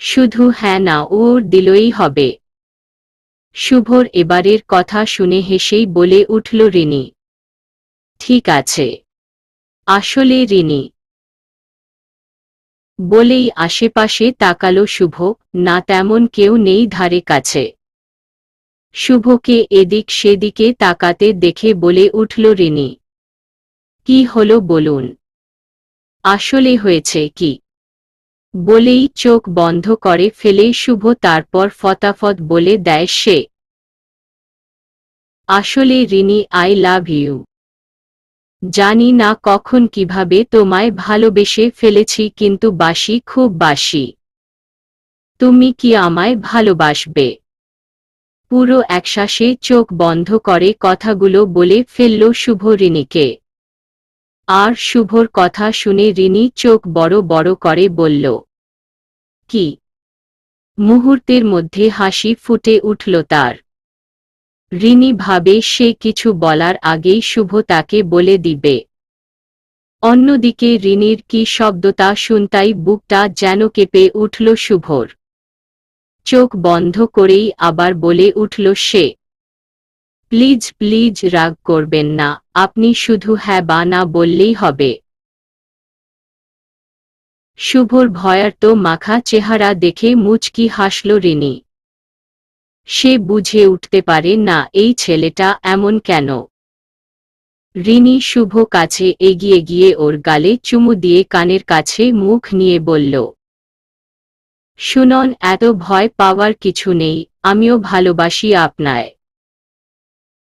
A: শুধু হ্যাঁ না ওর দিলই হবে। শুভর এবারের কথা শুনে হেসেই বলে উঠল রিনি, ঠিক আছে। আসলে রিনি বলেই আশেপাশে তাকালো শুভ, না তেমন কেউ নেই ধারে কাছে। শুভকে এদিক সেদিকে তাকাতে দেখে বলে উঠল রিনি, কি হলো বলুন। আসলে হয়েছে কি। বলেই চোখ বন্ধ করে ফেলে শুভ, তারপর ফটাফট বলে দেয় সে, আসলে রিনি আই লাভ ইউ। জানি না কখন কিভাবে তোমায় ভালোবেসে ফেলেছি, কিন্তু বাসি, খুব বাসি। তুমি কি আমায় ভালোবাসবে? পুরো একশ্বাসে চোখ বন্ধ করে কথাগুলো বলে ফেলল শুভ রিনিকে। আর শুভর কথা শুনে রিনি চোখ বড় বড় করে বলল, কি? মুহূর্তের মধ্যে হাসি ফুটে উঠল তার। রিনি ভাবে সে কিছু বলার আগেই শুভ তাকে বলে দিবে। অন্যদিকে রিনির কি শব্দটা শুনতাই বুকটা যেন কেঁপে উঠল শুভর। চোখ বন্ধ করেই আবার বলে উঠল সে, প্লিজ প্লিজ রাগ করবেন না, আপনি শুধু হ্যাঁ বা না বললেই হবে। শুভর ভয়ার্ত মাখা চেহারা দেখে মুচকি হাসল রিনি। সে বুঝে উঠতে পারে না এই ছেলেটা এমন কেন। রিনি শুভ কাছে এগিয়ে গিয়ে ওর গালে চুমু দিয়ে কানের কাছে মুখ নিয়ে বলল, শুনুন, এত ভয় পাওয়ার কিছু নেই, আমিও ভালোবাসি আপনায়।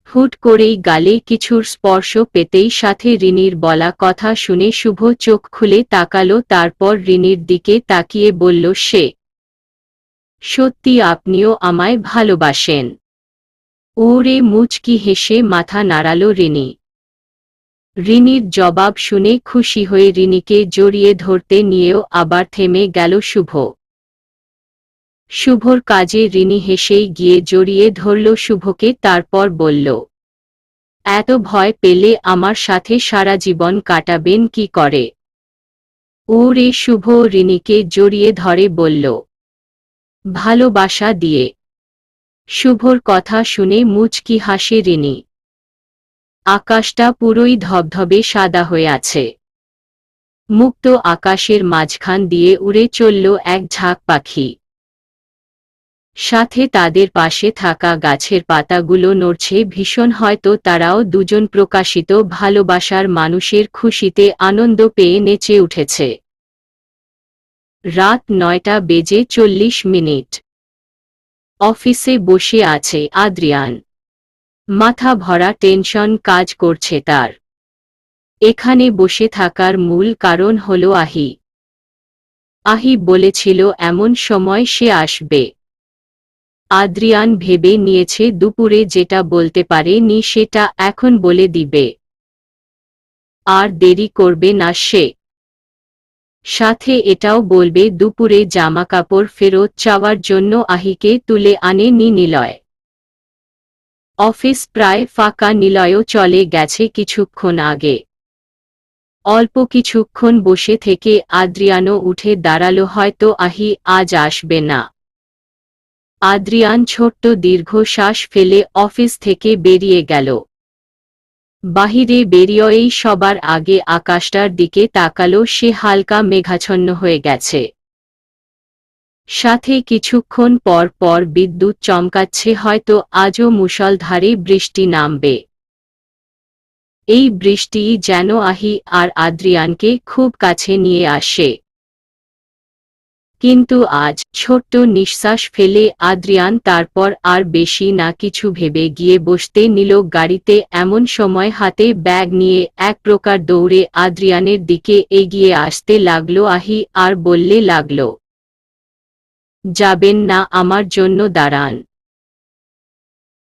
A: হুট করেই গালে কিছুর স্পর্শ পেতেই সাথে রিনির বলা কথা শুনে শুভ চোখ খুলে তাকালো, তারপর রিনির দিকে তাকিয়ে বলল সে, সত্যি আপনিও আমায় ভালোবাসেন? ওরে মুচকি হেসে মাথা নাড়াল রিনি। রিনির জবাব শুনে খুশি হয়ে রিনিকে জড়িয়ে ধরতে নিয়েও আবার থেমে গেল শুভ। শুভর কাজে রিনি হেসেই গিয়ে জড়িয়ে ধরল শুভকে, তারপর বলল, এত ভয় পেলে আমার সাথে সারা জীবন কাটাবেন কি করে? ওরে শুভ রিনিকে জড়িয়ে ধরে বলল, ভালোবাসা দিয়ে। শুভর কথা শুনে মুচকি হাসে রিনি। আকাশটা পুরোই ধবধবে সাদা হয়ে আছে। মুক্ত আকাশের মাঝখান দিয়ে উড়ে চলল এক ঝাঁক পাখি। সাথে তাদের পাশে থাকা গাছের পাতাগুলো নড়ছে ভীষণ, হয়তো তারাও দুজন প্রকাশিত ভালোবাসার মানুষের খুশিতে আনন্দ পেয়ে নেচে উঠেছে। রাত ৯টা বেজে ৪০ মিনিট। অফিসে বসে আছে আদ্রিয়ান। মাথা ভরা টেনশন কাজ করছে তার। এখানে বসে থাকার মূল কারণ হলো আহি। আহি বলেছিল এমন সময় সে আসবে। আদ্রিয়ান ভেবে নিয়েছে দুপুরে যেটা বলতে পারেনি সেটা এখন বলে দিবে। আর দেরি করবে না সে। সাথে এটাও বলবে দুপুরে জামাকাপড় ফেরত চাওয়ার জন্য আহিকে তুলে আনে নিলয়। অফিস প্রায় ফাঁকা, নিলয়ও চলে গেছে কিছুক্ষণ আগে। অল্প কিছুক্ষণ বসে থেকে আদ্রিয়ানও উঠে দাঁড়ালো, হয়তো আহি আজ আসবে না। আদ্রিয়ান ছোট্ট দীর্ঘশ্বাস ফেলে অফিস থেকে বেরিয়ে গেল। বাহিরে বেরিয়েই সবার আগে আকাশটার দিকে তাকালো সে, হালকা মেঘাচ্ছন্ন হয়ে গেছে। সাথে কিছুক্ষণ পর পর বিদ্যুৎ চমকাচ্ছে, হয়তো আজও মুষলধারে বৃষ্টি নামবে। এই বৃষ্টি যেন আহি আর আদ্রিয়ানকে খুব কাছে নিয়ে আসে। কিন্তু আজ ছোট্ট নিঃশ্বাস ফেলে আদ্রিয়ান তারপর আর বেশি না কিছু ভেবে গিয়ে বসতে নিল গাড়িতে। এমন সময় হাতে ব্যাগ নিয়ে এক প্রকার দৌড়ে আদ্রিয়ানের দিকে এগিয়ে আসতে লাগলো আহি, আর বললে লাগলো, যাবেন না, আমার জন্য দাঁড়ান।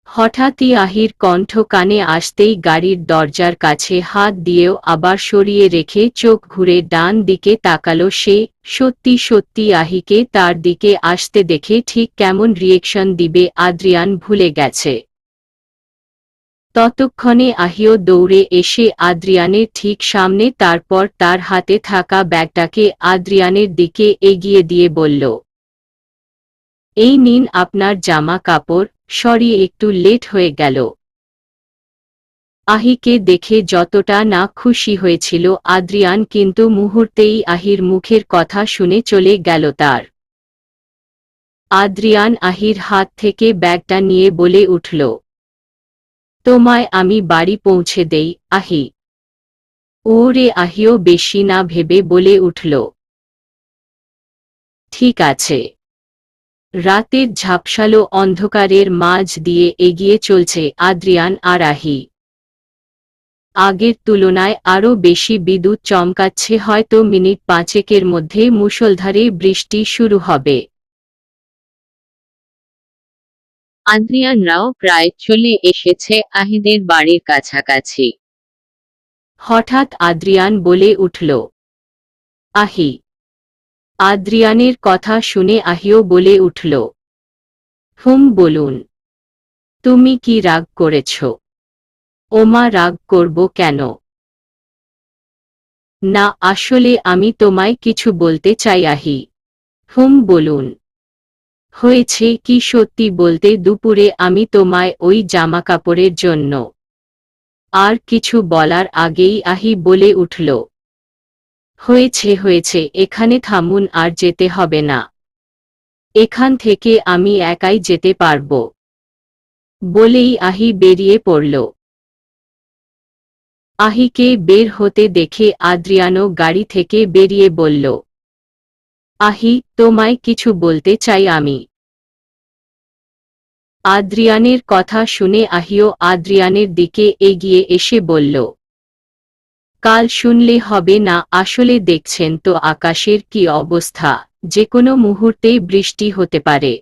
A: হঠাৎই আহির কণ্ঠ কানে আসতেই গাড়ির দরজার কাছে হাত দিয়েও আবার সরিয়ে রেখে চোখ ঘুরে ডান দিকে তাকালো সে। সত্যি সত্যি আহিকে তার দিকে আসতে দেখে ঠিক কেমন রিয়েকশন দিবে আদ্রিয়ান ভুলে গেছে। ততক্ষণে আহিও দৌড়ে এসে আদ্রিয়ানের ঠিক সামনে, তারপর তার হাতে থাকা ব্যাগটাকে আদ্রিয়ানের দিকে এগিয়ে দিয়ে বলল, এই নিন আপনার জামা কাপড়, সরি একটু লেট হয়ে গেল। আহিকে দেখে যতটা না খুশি হয়েছিল আদ্রিয়ান, কিন্তু মুহূর্তেই আহির মুখের কথা শুনে চলে গেল তার। আদ্রিয়ান আহির হাত থেকে ব্যাগটা নিয়ে বলে উঠল, তোমায় আমি বাড়ি পৌঁছে দেই আহি। ওরে আহিও বেশি না ভেবে বলে উঠল, ঠিক আছে। রাতের ঝাপসালো অন্ধকারের মাঝ দিয়ে এগিয়ে চলছে আদ্রিয়ান আর আহি। আগের তুলনায় আরও বেশি বিদ্যুৎ চমকাচ্ছে, হয়তো মিনিট ৫-এর মধ্যে মুষলধারে বৃষ্টি শুরু হবে।
B: আদ্রিয়ানরাও প্রায় চলে এসেছে আহিদের বাড়ির কাছাকাছি।
A: হঠাৎ আদ্রিয়ান বলে উঠল, আহি। আদ্রিয়ানের কথা শুনে আহিও বলে উঠল, বলুন। তুমি কি রাগ করেছ? ওমা রাগ করব কেন? না আসলে আমি তোমায় কিছু বলতে চাই আহি। বলুন। হয়েছে কি সত্যি বলতে দুপুরে আমি তোমায় ওই জামাকাপড়ের জন্য। আর কিছু বলার আগেই আহি বলে উঠল, হয়েছে হয়েছে, এখানে থামুন, আর যেতে হবে না। এখান থেকে আমি একাই যেতে পারব। বলেই আহি বেরিয়ে পড়ল। আহিকে বের হতে দেখে আদ্রিয়ানও গাড়ি থেকে বেরিয়ে বলল, আহি তোমায় কিছু বলতে চাই আমি। আদ্রিয়ানের কথা শুনে আহিও আদ্রিয়ানের দিকে এগিয়ে এসে বলল, কাল শুনলে হবে না, আসলে দেখছেন তো আকাশের কি অবস্থা, যে কোনো মুহূর্তেই বৃষ্টি হতে পারে।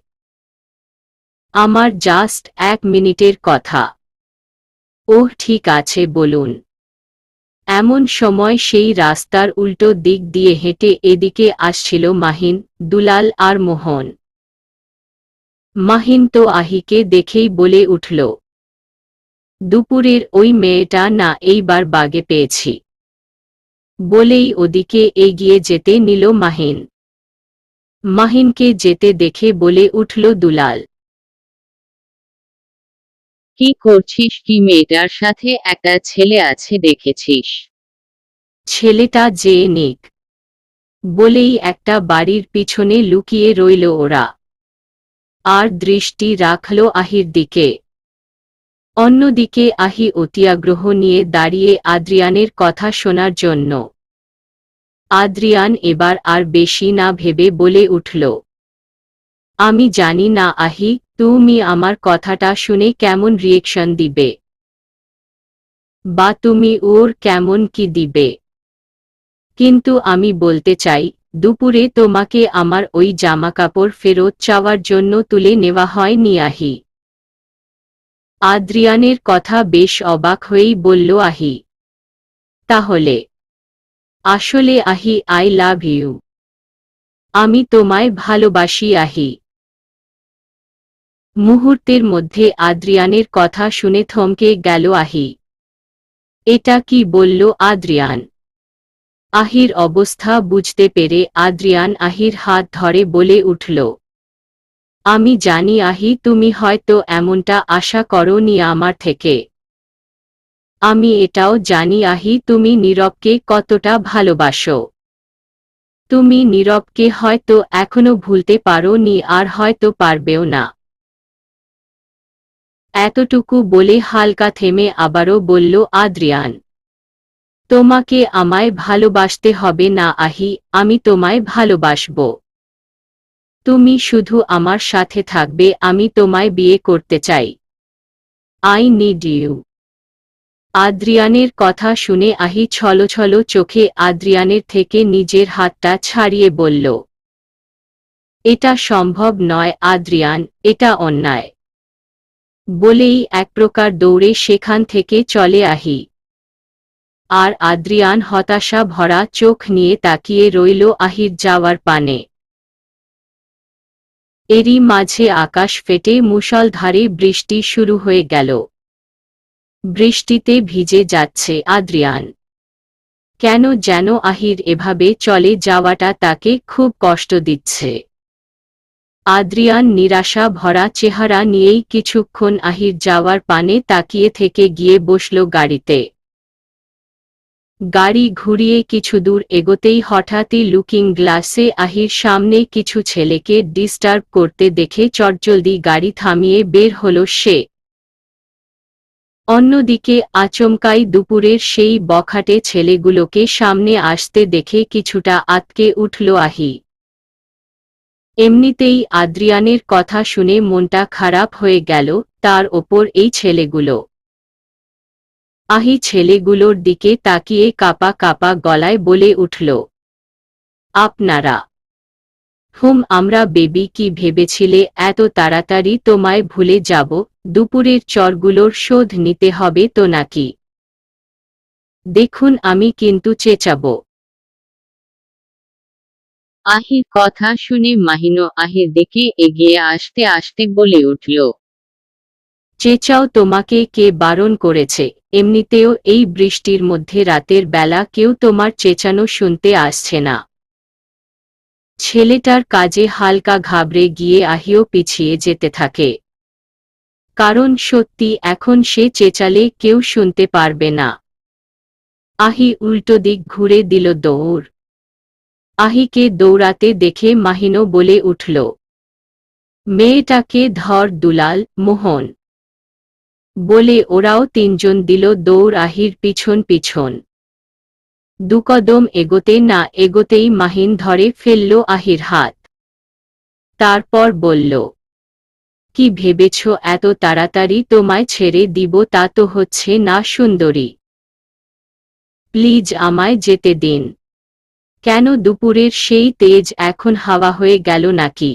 A: আমার জাস্ট 1 মিনিটের কথা। ওহ ঠিক আছে বলুন। এমন সময় সেই রাস্তার উল্টো দিক দিয়ে হেঁটে এদিকে আসছিল মাহিন, দুলাল আর মোহন। মাহিন তো আহিকে দেখেই বলে উঠল, দুপুরের ওই মেয়েটা না, এইবার বাগে পেয়েছি। বলেই ওদিকে এগিয়ে যেতে নিল মাহিন। মাহিনকে যেতে দেখে বলে উঠল দুলাল,
B: কি করছিস? কি মেয়েটার সাথে একটা ছেলে আছে দেখেছিস?
A: ছেলেটা যে নিক। বলেই একটা বাড়ির পিছনে লুকিয়ে রইল ওরা। আর দৃষ্টি রাখল আহির দিকে। অন্যদিকে আহি অত্যাগ্রহ নিয়ে দাঁড়িয়ে আদ্রিয়ানের কথা শোনার জন্য। আদ্রিয়ান এবার আর বেশি না ভেবে বলে উঠল, আমি জানি না আহি, তুমি আমার কথাটা শুনে কেমন রিয়েকশন দিবে, বা তুমি ওর কেমন কি দিবে। কিন্তু আমি বলতে চাই, দুপুরে তোমাকে আমার ওই জামাকাপড় ফেরত চাওয়ার জন্য তুলে নেওয়া হয়নি আহি। আদ্রিয়ানের কথা বেশ অবাক হয়েই বলল আহি, তাহলে? আসলে আহি, আই লাভ ইউ। আমি তোমায় ভালোবাসি আহি। মুহূর্তের মধ্যে আদ্রিয়ানের কথা শুনে থমকে গেল আহি। এটা কি বলল আদ্রিয়ান? আহির অবস্থা বুঝতে পেরে আদ্রিয়ান আহির হাত ধরে বলে উঠল, আমি জানি আহি, তুমি হয়তো এমনটা আশা করোনি আমার থেকে। আমি এটাও জানি আহি, তুমি নীরবকে কতটা ভালোবাসো। তুমি নীরবকে হয়তো এখনো ভুলতে পারোনি, আর হয়তো পারবেও না। এতটুকু বলে হালকা থেমে আবারও বলল আদ্রিয়ান, তোমাকে আমায় ভালোবাসতে হবে না আহি, আমি তোমায় ভালোবাসব। তুমি শুধু আমার সাথে থাকবে, আমি তোমায় বিয়ে করতে চাই। I need you. আদ্রিয়ানের কথা শুনে আহি ছলছল চোখে আদ্রিয়ানের থেকে নিজের হাতটা ছাড়িয়ে বলল, এটা সম্ভব নয় আদ্রিয়ান, এটা অন্যায়। বলেই এক প্রকার দৌড়ে সেখান থেকে চলে আহি। আর আদ্রিয়ান হতাশা ভরা চোখ নিয়ে তাকিয়ে রইল আহির যাওয়ার পানে। এরই মাঝে আকাশ ফেটে মুষলধারে বৃষ্টি শুরু হয়ে গেল। বৃষ্টিতে ভিজে যাচ্ছে আদ্রিয়ান। কেন যেন আহির এভাবে চলে যাওয়াটা তাকে খুব কষ্ট দিচ্ছে। আদ্রিয়ান নিরাশা ভরা চেহারা নিয়েই কিছুক্ষণ আহির যাওয়ার পানে তাকিয়ে থেকে গিয়ে বসল গাড়িতে। গাড়ি ঘুরিয়ে কিছু দূর এগোতেই হঠাৎই লুকিং গ্লাসে আহির সামনে কিছু ছেলেকে ডিস্টার্ব করতে দেখে চটজলদি গাড়ি থামিয়ে বের হল সে। অন্যদিকে আচমকাই দুপুরের সেই বখাটে ছেলেগুলোকে সামনে আসতে দেখে কিছুটা আঁতকে উঠল আহি। এমনিতেই আদ্রিয়ানের কথা শুনে মনটা খারাপ হয়ে গেল, তার ওপর এই ছেলেগুলো। আহি ছেলেগুলোর দিকে তাকিয়ে কাঁপা কাঁপা গলায় বলে উঠল, আপনারা? আমরা বেবি, কি ভেবেছিলে এত তাড়াতাড়ি তোমায় ভুলে যাব? দুপুরের চরগুলোর শোধ নিতে হবে তো নাকি? দেখুন আমি কিন্তু চেঁচাবো।
B: আহির কথা শুনে মাহিনও আহির দিকে এগিয়ে আসতে আসতে বলে উঠল,
A: চেঁচাও, তোমাকে কে বারণ করেছে? এমনিতেও এই বৃষ্টির মধ্যে রাতের বেলা কেউ তোমার চেঁচানো শুনতে আসছে না। ছেলেটার কাজে হালকা ঘাবড়ে গিয়ে আহিও পিছিয়ে যেতে থাকে। কারণ সত্যি এখন সে চেঁচালে কেউ শুনতে পারবে না। আহি উল্টো দিক ঘুরে দিল দৌড়। আহিকে দৌড়াতে দেখে মাহিনও বলে উঠল, মেয়েটাকে ধর দুলাল, মোহন। বলে ওরাও তিনজন দিল দৌড় আহির পিছন পিছন। দুকদম এগোতে না এগোতেই মাহিন ধরে ফেলল আহির হাত। তারপর বলল, কি ভেবেছ এত তাড়াতাড়ি তোমায় ছেড়ে দিব তা তো হচ্ছে না সুন্দরী। প্লিজ আমায় যেতে দিন। কেন দুপুরের সেই তেজ এখন হাওয়া হয়ে গেল নাকি?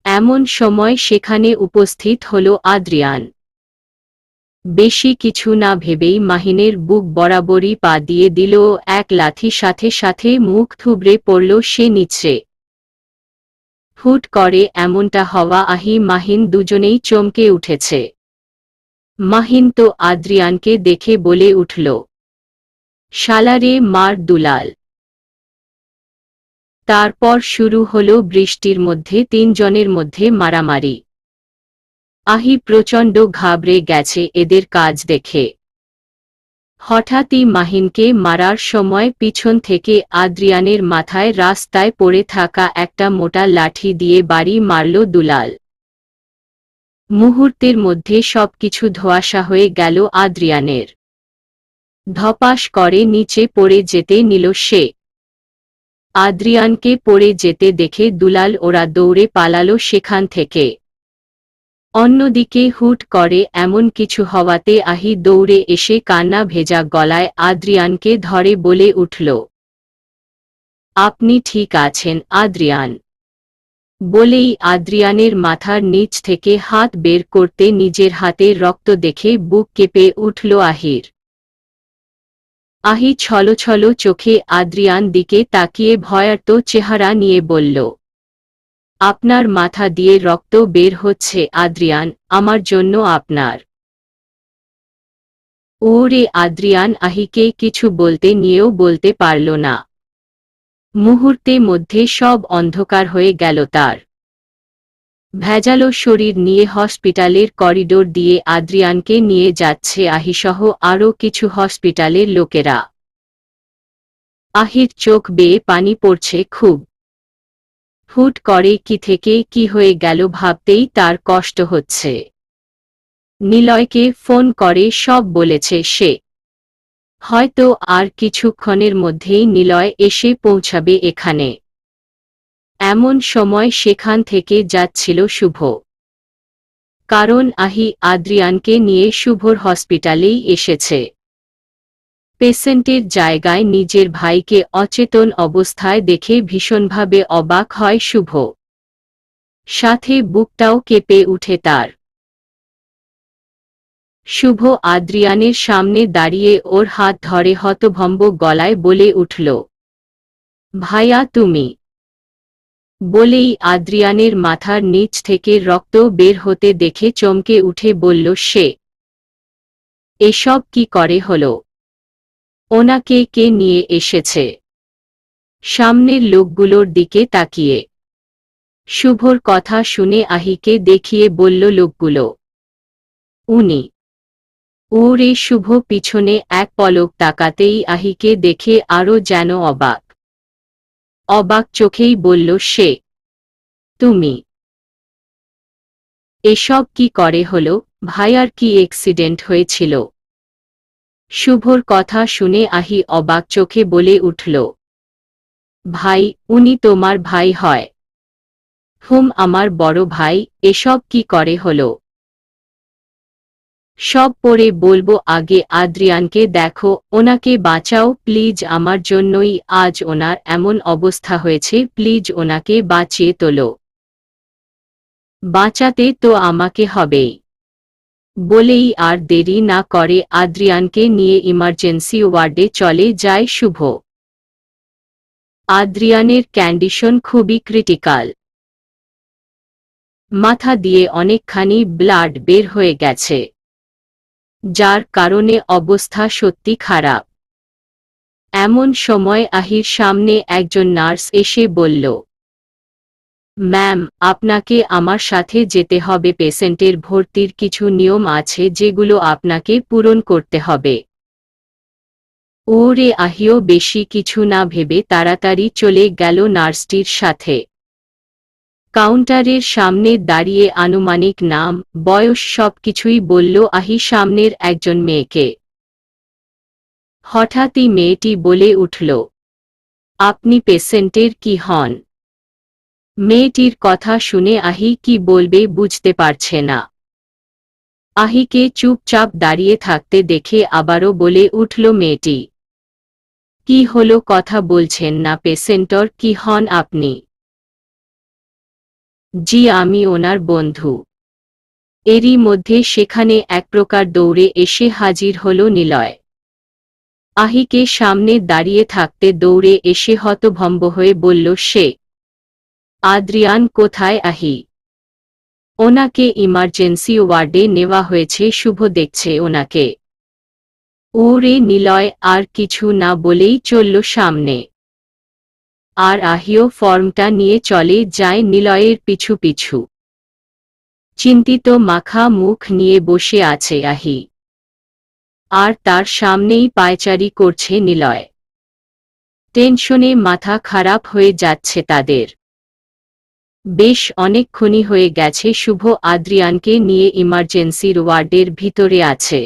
A: এমন সময় সেখানে উপস্থিত হল আদ্রিয়ান। বেশি কিছু না ভেবেই মাহিনের বুক বরাবরই পা দিয়ে দিল ও এক লাথি সাথে সাথে মুখ থুবড়ে পড়ল সে নিচে। হুট করে এমনটা হওয়া মাহিন দুজনেই চমকে উঠেছে। মাহিন তো আদ্রিয়ানকে দেখে বলে উঠল, শালারে মার দুলাল। তারপর শুরু হলো বৃষ্টির মধ্যে তিনজনের মধ্যে মারামারি। প্রচণ্ড ঘাবড়ে গেছে এদের কাজ দেখে। হঠাৎই মাহিনকে মারার সময় পিছন থেকে আদ্রিয়ানের মাথায় রাস্তায় পড়ে থাকা একটা মোটা লাঠি দিয়ে বাড়ি মারল দুলাল। মুহূর্তের মধ্যে সবকিছু ধোঁয়াশা হয়ে গেল আদ্রিয়ানের। ধপাস করে নিচে পড়ে যেতে নিল সে। আদ্রিয়ানকে পড়ে যেতে দেখে দুলাল ওরা দৌড়ে পালালো সেখান থেকে। অন্যদিকে হুট করে এমন কিছু হওয়াতে দৌড়ে এসে কান্না ভেজা গলায় আদ্রিয়ানকে ধরে বলে উঠল, আপনি ঠিক আছেন আদ্রিয়ান? বলেই আদ্রিয়ানের মাথার নিচ থেকে হাত বের করতে নিজের হাতের রক্ত দেখে বুক কেঁপে উঠল আহির। ছলছল চোখে আদ্রিয়ান দিকে তাকিয়ে ভয়ার্ত চেহারা নিয়ে বলল, আপনার মাথা দিয়ে রক্ত বের হচ্ছে আদ্রিয়ান, আমার জন্য আপনার। ওরে আদ্রিয়ান আহিকে কিছু বলতে নিয়েও বলতে পারল না। মুহূর্তে মধ্যে সব অন্ধকার হয়ে গেল তার। ভেজালো শরীর নিয়ে হসপিটালের করিডোর দিয়ে আদ্রিয়ানকে নিয়ে যাচ্ছে আহিসহ আরও কিছু হসপিটালের লোকেরা। আহির চোখ বেয়ে পানি পড়ছে খুব। হুট করে কি থেকে কি হয়ে গেল ভাবতেই তার কষ্ট হচ্ছে। নিলয়কে ফোন করে সব বলেছে সে। হয়তো আর কিছুক্ষণের মধ্যেই নিলয় এসে পৌঁছাবে এখানে। এমন সময় সেখান থেকে যাচ্ছিল শুভ। কারণ আদ্রিয়ানকে নিয়ে শুভর হসপিটালেই এসেছে। পেশেন্টের জায়গায় নিজের ভাইকে অচেতন অবস্থায় দেখে ভীষণভাবে অবাক হয় শুভ। সাথে বুকটাও কেঁপে উঠে তার। শুভ আদ্রিয়ানের সামনে দাঁড়িয়ে ওর হাত ধরে হতভম্ব গলায় বলে উঠল, ভাইয়া তুমি। বলেই আদ্রিয়ানের মাথার নিচ থেকে রক্ত বের হতে দেখে চমকে উঠে বলল সে, এসব কি করে হলো? ওনাকে কে নিয়ে এসেছে? সামনের লোকগুলোর দিকে তাকিয়ে শুভর কথা শুনে আহিকে দেখিয়ে বলল লোকগুলো, উনি। ওরে শুভ পিছনে এক পলক তাকাতেই আহিকে দেখে আরও যেন অবাক। অবাক চোখেই বলল সে, তুমি? এসব কি করে হলো? ভাইয়ার কি অ্যাক্সিডেন্ট হয়েছিল? শুভর কথা শুনে অবাক চোখে বলে উঠল, ভাই? উনি তোমার ভাই হয়? আমার বড় ভাই। এসব কি করে হলো? সব পরে বলবো, আগে আদ্রিয়ানকে দেখো, ওনাকে বাঁচাও প্লিজ, আমার জন্যই আজ ওনার এমন অবস্থা হয়েছে, প্লিজ ওনাকে বাঁচিয়ে তোলো। বাঁচাতে তো আমাকে হবেই। বলেই আর দেরি না করে আদ্রিয়ানকে নিয়ে ইমার্জেন্সি ওয়ার্ডে চলে যায় শুভ। আদ্রিয়ানের কন্ডিশন খুবই ক্রিটিক্যাল। মাথা দিয়ে অনেকখানি ব্লাড বের হয়ে গেছে, যার কারণে অবস্থা সত্যি খারাপ। এমন সময় আহির সামনে একজন নার্স এসে বলল, ম্যাম, আপনাকে আমার সাথে যেতে হবে। পেশেন্টের ভর্তির কিছু নিয়ম আছে যেগুলো আপনাকে পূরণ করতে হবে। ওরে আহিও বেশি কিছু না ভেবে তাড়াতাড়ি চলে গেল নার্সটির সাথে। কাউন্টারের সামনে দাঁড়িয়ে আনুমানিক নাম, বয়স সবকিছুই বলল সামনের একজন মেয়েকে। হঠাৎই মেয়েটি বলে উঠল, আপনি পেশেন্টের কি হন? মেয়েটির কথা শুনে আহি কি বলবে বুঝতে পারছে না। আহিকে চুপচাপ দাঁড়িয়ে থাকতে দেখে আবারও বলে উঠল মেয়েটি, কি হলো, কথা বলছেন না? পেসেন্টর কি হন আপনি? জি, আমি ওনার বন্ধু। এরই মধ্যে সেখানে এক প্রকার দৌড়ে এসে হাজির হল নিলয়। আহিকে সামনে দাঁড়িয়ে থাকতে দৌড়ে এসে হতভম্ব হয়ে বলল সে, আদ্রিয়ান কোথায়? আহি, ওনাকে ইমার্জেন্সি ওয়ার্ডে নেওয়া হয়েছে, শুভ দেখছে ওনাকে। ওরে নিলয় আর কিছু না বলেই চলল সামনে। আর আহিও ফর্মটা নিয়ে চলে যায় নিলয়ের পিছু পিছু। চিন্তিত মাখা মুখ নিয়ে বসে আছে আহি। আর তার সামনেই পায়চারি করছে নিলয়। টেনশনে মাথা খারাপ হয়ে যাচ্ছে তাদের। বেশ অনেকক্ষণই হয়ে গেছে শুভ আদ্রিয়ানকে নিয়ে ইমার্জেন্সির ওয়ার্ডের ভিতরে আছে।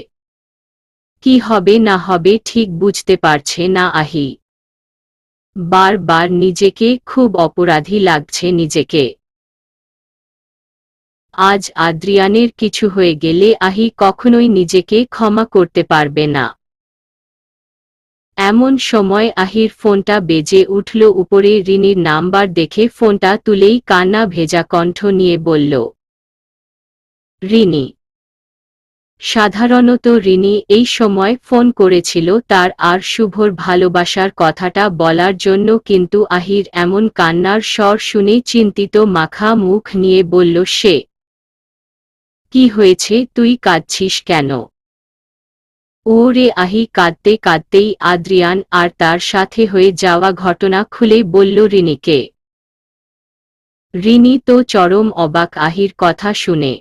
A: কি হবে না হবে ঠিক বুঝতে পারছে না আহি। বারবার নিজেকে খুব অপরাধী লাগছে নিজেকে। আজ আদ্রিয়ানের কিছু হয়ে গেলে আহি কখনোই নিজেকে ক্ষমা করতে পারবে না। এমন সময় আহির ফোনটা বেজে উঠল। উপরে রিনির নাম্বার দেখে ফোনটা তুলেই কান্না ভেজা কণ্ঠ নিয়ে বলল, রিনি। সাধারণত রিনি এই সময় ফোন করেছিল তার আর শুভর ভালোবাসার কথাটা বলার জন্য, কিন্তু আহির এমন কান্নার স্বর শুনে চিন্তিত মাখা মুখ নিয়ে বলল সে, কি হয়েছে, তুই কাঁদছিস কেন? ওরে আহি কাঁদতে কাঁদতেই আদ্রিয়ান আর তার সাথে হয়ে যাওয়া ঘটনা খুলে বলল রিনিকে। রিনি তো চরম অবাক আহির কথা শুনে।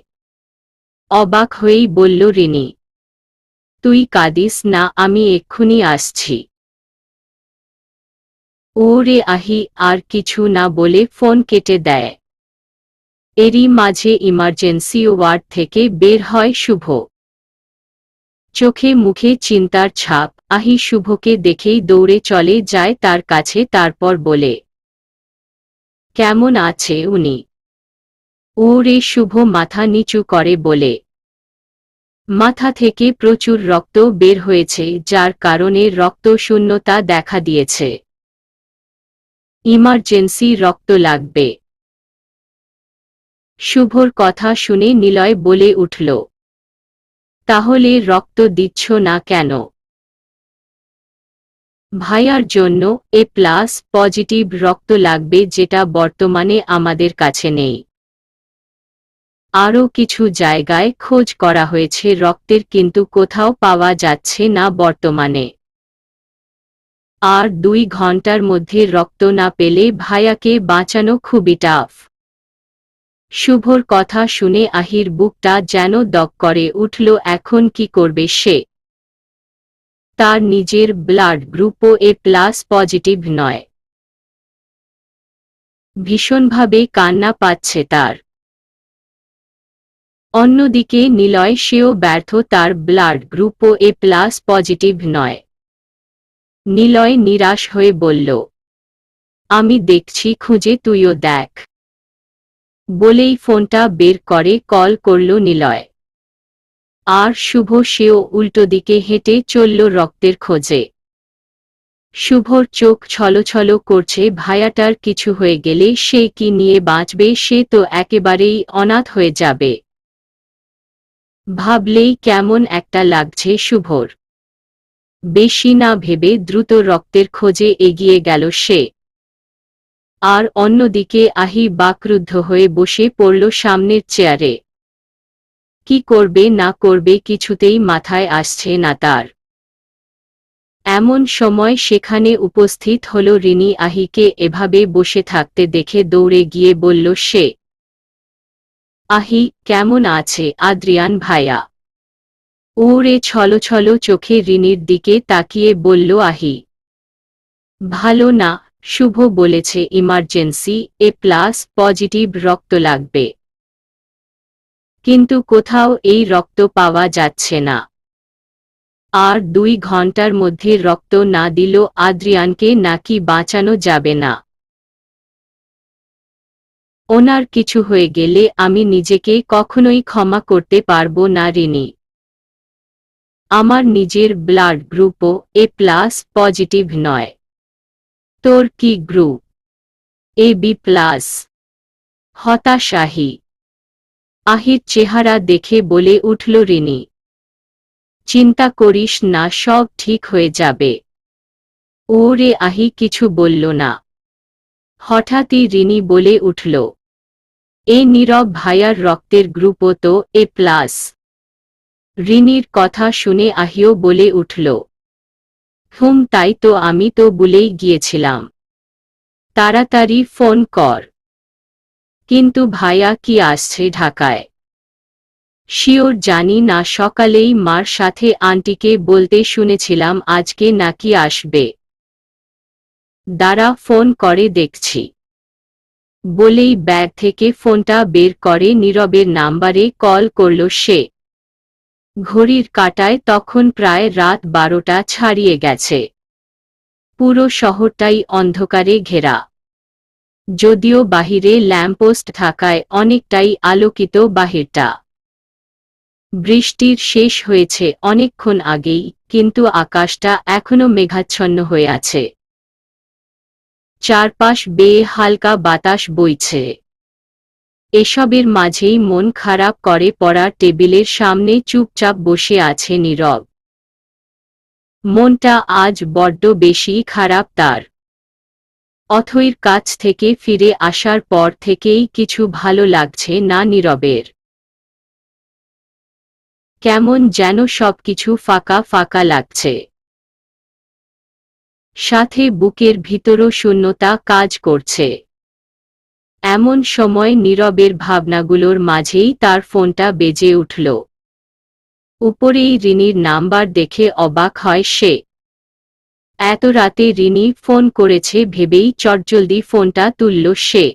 A: অবাক হয়েই বলল রিনি, তুই কাঁদিস না, আমি এক্ষুনি আসছি। ওরে আহি আর কিছু না বলে ফোন কেটে দেয়। এরই মাঝে ইমার্জেন্সি ওয়ার্ড থেকে বের হয় শুভ। চোখে মুখে চিন্তার ছাপ। আহি শুভকে দেখেই দৌড়ে চলে যায় তার কাছে, তারপর বলে, কেমন আছে উনি? ওরে শুভ মাথা নিচু করে বলে, মাথা থেকে প্রচুর রক্ত বের হয়েছে, যার কারণে রক্তশূন্যতা দেখা দিয়েছে। ইমার্জেন্সি রক্ত লাগবে। শুভর কথা শুনে নিলয় বলে উঠল, তাহলে রক্ত দিচ্ছ না কেন? ভাইয়ার জন্য এ প্লাস পজিটিভ রক্ত লাগবে, যেটা বর্তমানে আমাদের কাছে নেই। আরও কিছু জায়গায় খোঁজ করা হয়েছে রক্তের, কিন্তু কোথাও পাওয়া যাচ্ছে না বর্তমানে। আর 2 ঘন্টার মধ্যে রক্ত না পেলে ভাইয়াকে বাঁচানো খুবই টাফ। শুভর কথা শুনে আহির বুকটা যেন দগ করে উঠল। এখন কি করবে সে? তার নিজের ব্লাড গ্রুপও এ প্লাস পজিটিভ নয়। ভীষণভাবে কান্না পাচ্ছে তার। অন্যদিকে নিলয়, সেও ব্যর্থ, তার ব্লাড গ্রুপও এ প্লাস পজিটিভ নয়। নিলয় নিরাশ হয়ে বলল, আমি দেখছি খুঁজে, তুইও দেখ। বলেই ফোনটা বের করে কল করল নিলয়। আর শুভ, সেও উল্টো দিকে হেঁটে চলল রক্তের খোঁজে। শুভর চোখ ছলছল করছে, ভাইয়াটার কিছু হয়ে গেলে সে কি নিয়ে বাঁচবে? সে তো একেবারেই অনাথ হয়ে যাবে। ভাবলেই কেমন একটা লাগছে শুভর। বেশি না ভেবে দ্রুত রক্তের খোঁজে এগিয়ে গেল সে। আর অন্যদিকে আহি বাকরুদ্ধ হয়ে বসে পড়ল সামনের চেয়ারে। কি করবে না করবে কিছুতেই মাথায় আসছে না তার। এমন সময় সেখানে উপস্থিত হল রিনি। আহিকে এভাবে বসে থাকতে দেখে দৌড়ে গিয়ে বলল সে, আহি, কেমন আছে আদ্রিয়ান ভাইয়া? ওরে ছলছল চোখে রিনির দিকে তাকিয়ে বলল আহি, ভালো না। শুভ বলেছে ইমার্জেন্সি এ প্লাস পজিটিভ রক্ত লাগবে, কিন্তু কোথাও এই রক্ত পাওয়া যাচ্ছে না। আর 2 ঘন্টার মধ্যে রক্ত না দিল আদ্রিয়ানকে নাকি বাঁচানো যাবে না। ওনার কিছু হয়ে গেলে আমি নিজেকে কখনোই ক্ষমা করতে পারবো না রিনি। আমার নিজের ব্লাড গ্রুপও এ প্লাস পজিটিভ নয়। তোর কি group? A B plus. হতাশাহী Ahir চেহারা দেখে বলে উঠল রিনি। চিন্তা করিস না, সব ঠিক হয়ে যাবে। ওরে আহি কিছু বলল না। হঠাৎই রিনি বলে উঠল, এ নীরব ভাইয়ার রক্তের গ্রুপও তো এ প্লাস। রিনির কথা শুনে আহিও বলে উঠল, তাই তো, আমি তো ভুলেই গিয়েছিলাম। তাড়াতাড়ি ফোন কর। কিন্তু ভাইয়া কি আসছে ঢাকায়? শিওর জানি না, সকালেই মার সাথে আন্টিকে বলতে শুনেছিলাম আজকে নাকি আসবে। দাঁড়া, ফোন করে দেখছি। বলেই ব্যাগ থেকে ফোনটা বের করে নীরবের নাম্বারে কল করল সে। ঘড়ির কাঁটায় তখন প্রায় রাত 12টা ছাড়িয়ে গেছে। পুরো শহরটাই অন্ধকারে ঘেরা। যদিও বাহিরে ল্যাম্পপোস্ট থাকায় অনেকটাই আলোকিত বাহিরটা। বৃষ্টির শেষ হয়েছে অনেকক্ষণ আগেই, কিন্তু আকাশটা এখনো মেঘাচ্ছন্ন হয়ে আছে। চারপাশ বেয়ে হালকা বাতাস বইছে। এসবের মাঝেই মন খারাপ করে পড়া টেবিলের সামনে চুপচাপ বসে আছে নীরব। মনটা আজ বড্ড বেশি খারাপ তার। অথৈর কাছ থেকে ফিরে আসার পর থেকেই কিছু ভালো লাগছে না নীরবের। কেমন যেন সবকিছু ফাঁকা ফাঁকা লাগছে। সাথে বুকের ভিতরও শূন্যতা কাজ করছে। এমন সময় নীরবের ভাবনাগুলোর মাঝেই তার ফোনটা বেজে উঠল। উপরেই রিনির নাম্বার দেখে অবাক হয় সে। এত রাতে রিনি ফোন করেছে ভেবেই চটজলদি ফোনটা তুলল সে।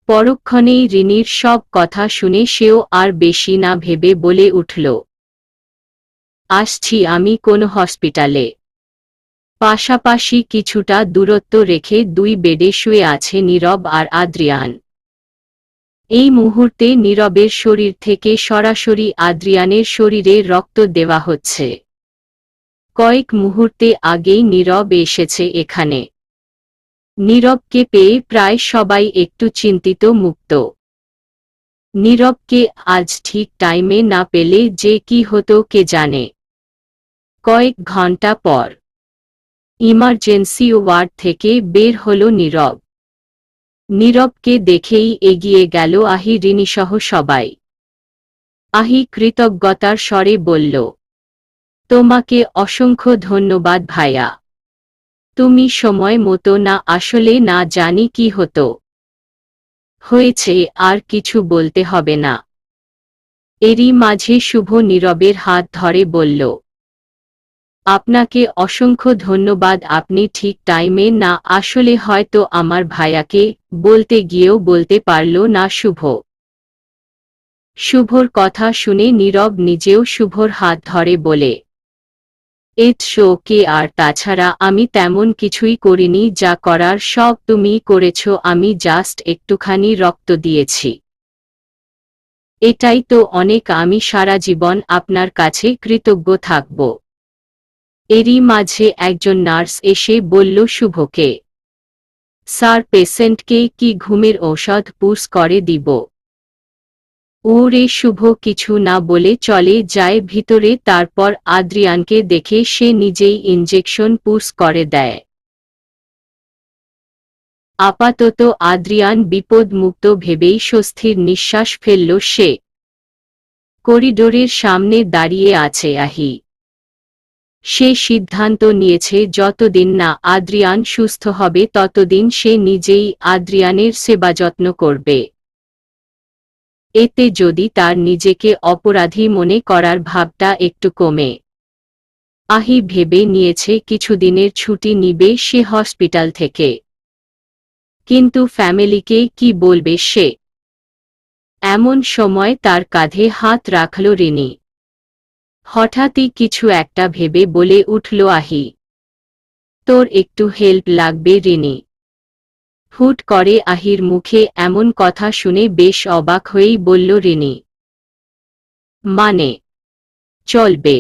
A: পরক্ষণেই রিনির সব কথা শুনে সেও আর বেশি না ভেবে বলে উঠল, আসছি আমি কোন হসপিটালে। পাশাপাশি কিছুটা দূরত্ব রেখে দুই বেডে শুয়ে আছে নীরব আর আদ্রিয়ান। এই মুহূর্তে নীরবের শরীর থেকে সরাসরি আদ্রিয়ানের শরীরে রক্ত দেওয়া হচ্ছে। কয়েক মুহূর্তে আগেই নীরব এসেছে এখানে। নীরবকে পেয়ে প্রায় সবাই একটু চিন্তিত মুক্ত। নীরবকে আজ ঠিক টাইমে না পেলে যে কি হতো কে জানে। কয়েক ঘন্টা পর ইমার্জেন্সি ওয়ার্ড থেকে বের হলো নীরব। নীরবকে দেখেই এগিয়ে গেল আহি রিনিসহ সবাই। আহি কৃতজ্ঞতার স্বরে বলল, তোমাকে অসংখ্য ধন্যবাদ ভাইয়া। তুমি সময় মতো না আসলে না জানি কি হতো। হয়েছে, আর কিছু বলতে হবে না। এরই মাঝে শুভ নীরবের হাত ধরে বলল, আপনাকে অসংখ্য ধন্যবাদ, আপনি ঠিক টাইমে না আসলে হয়তো আমার ভাইয়াকে বলতে গিয়েও বলতে পারল না শুভ। শুভর কথা শুনে নীরব নিজেও শুভর হাত ধরে বলে, ইটস ওকে, আর তাছাড়া আমি তেমন কিছুই করিনি, যা করার সব তুমিই করেছ, আমি জাস্ট একটুখানি রক্ত দিয়েছি। এটাই তো অনেক, আমি সারা জীবন আপনার কাছে কৃতজ্ঞ থাকব। এরই মাঝে একজন নার্স এসে বলল শুভকে, স্যার, পেশেন্টকে কি ঘুমের ঔষধ পুশ করে দিব? ওরে শুভ কিছু না বলে চলে যায় ভিতরে। তারপর আদ্রিয়ানকে দেখে সে নিজেই ইনজেকশন পুশ করে দেয়। আপাতত আদ্রিয়ান বিপদমুক্ত ভেবেই স্বস্তির নিঃশ্বাস ফেলল সে। করিডোরের সামনে দাঁড়িয়ে আছে আহি। সে সিদ্ধান্ত নিয়েছে যতদিন না আদ্রিয়ান সুস্থ হবে ততদিন সে নিজেই আদ্রিয়ানের সেবাযত্ন করবে। এতে যদি তার নিজেকে অপরাধী মনে করার ভাবটা একটু কমে। আহি ভেবে নিয়েছে কিছুদিনের ছুটি নিবে সে হসপিটাল থেকে। কিন্তু ফ্যামিলিকে কি বলবে সে? এমন সময় তার কাঁধে হাত রাখল রিনি। হঠাৎই কিছু একটা ভেবে বলে উঠল আহি, তোর একটু হেল্প লাগবে রিনি। হুট করে আহির মুখে এমন কথা শুনে বেশ অবাক হয়েই বলল রিনি। মানে চলবে।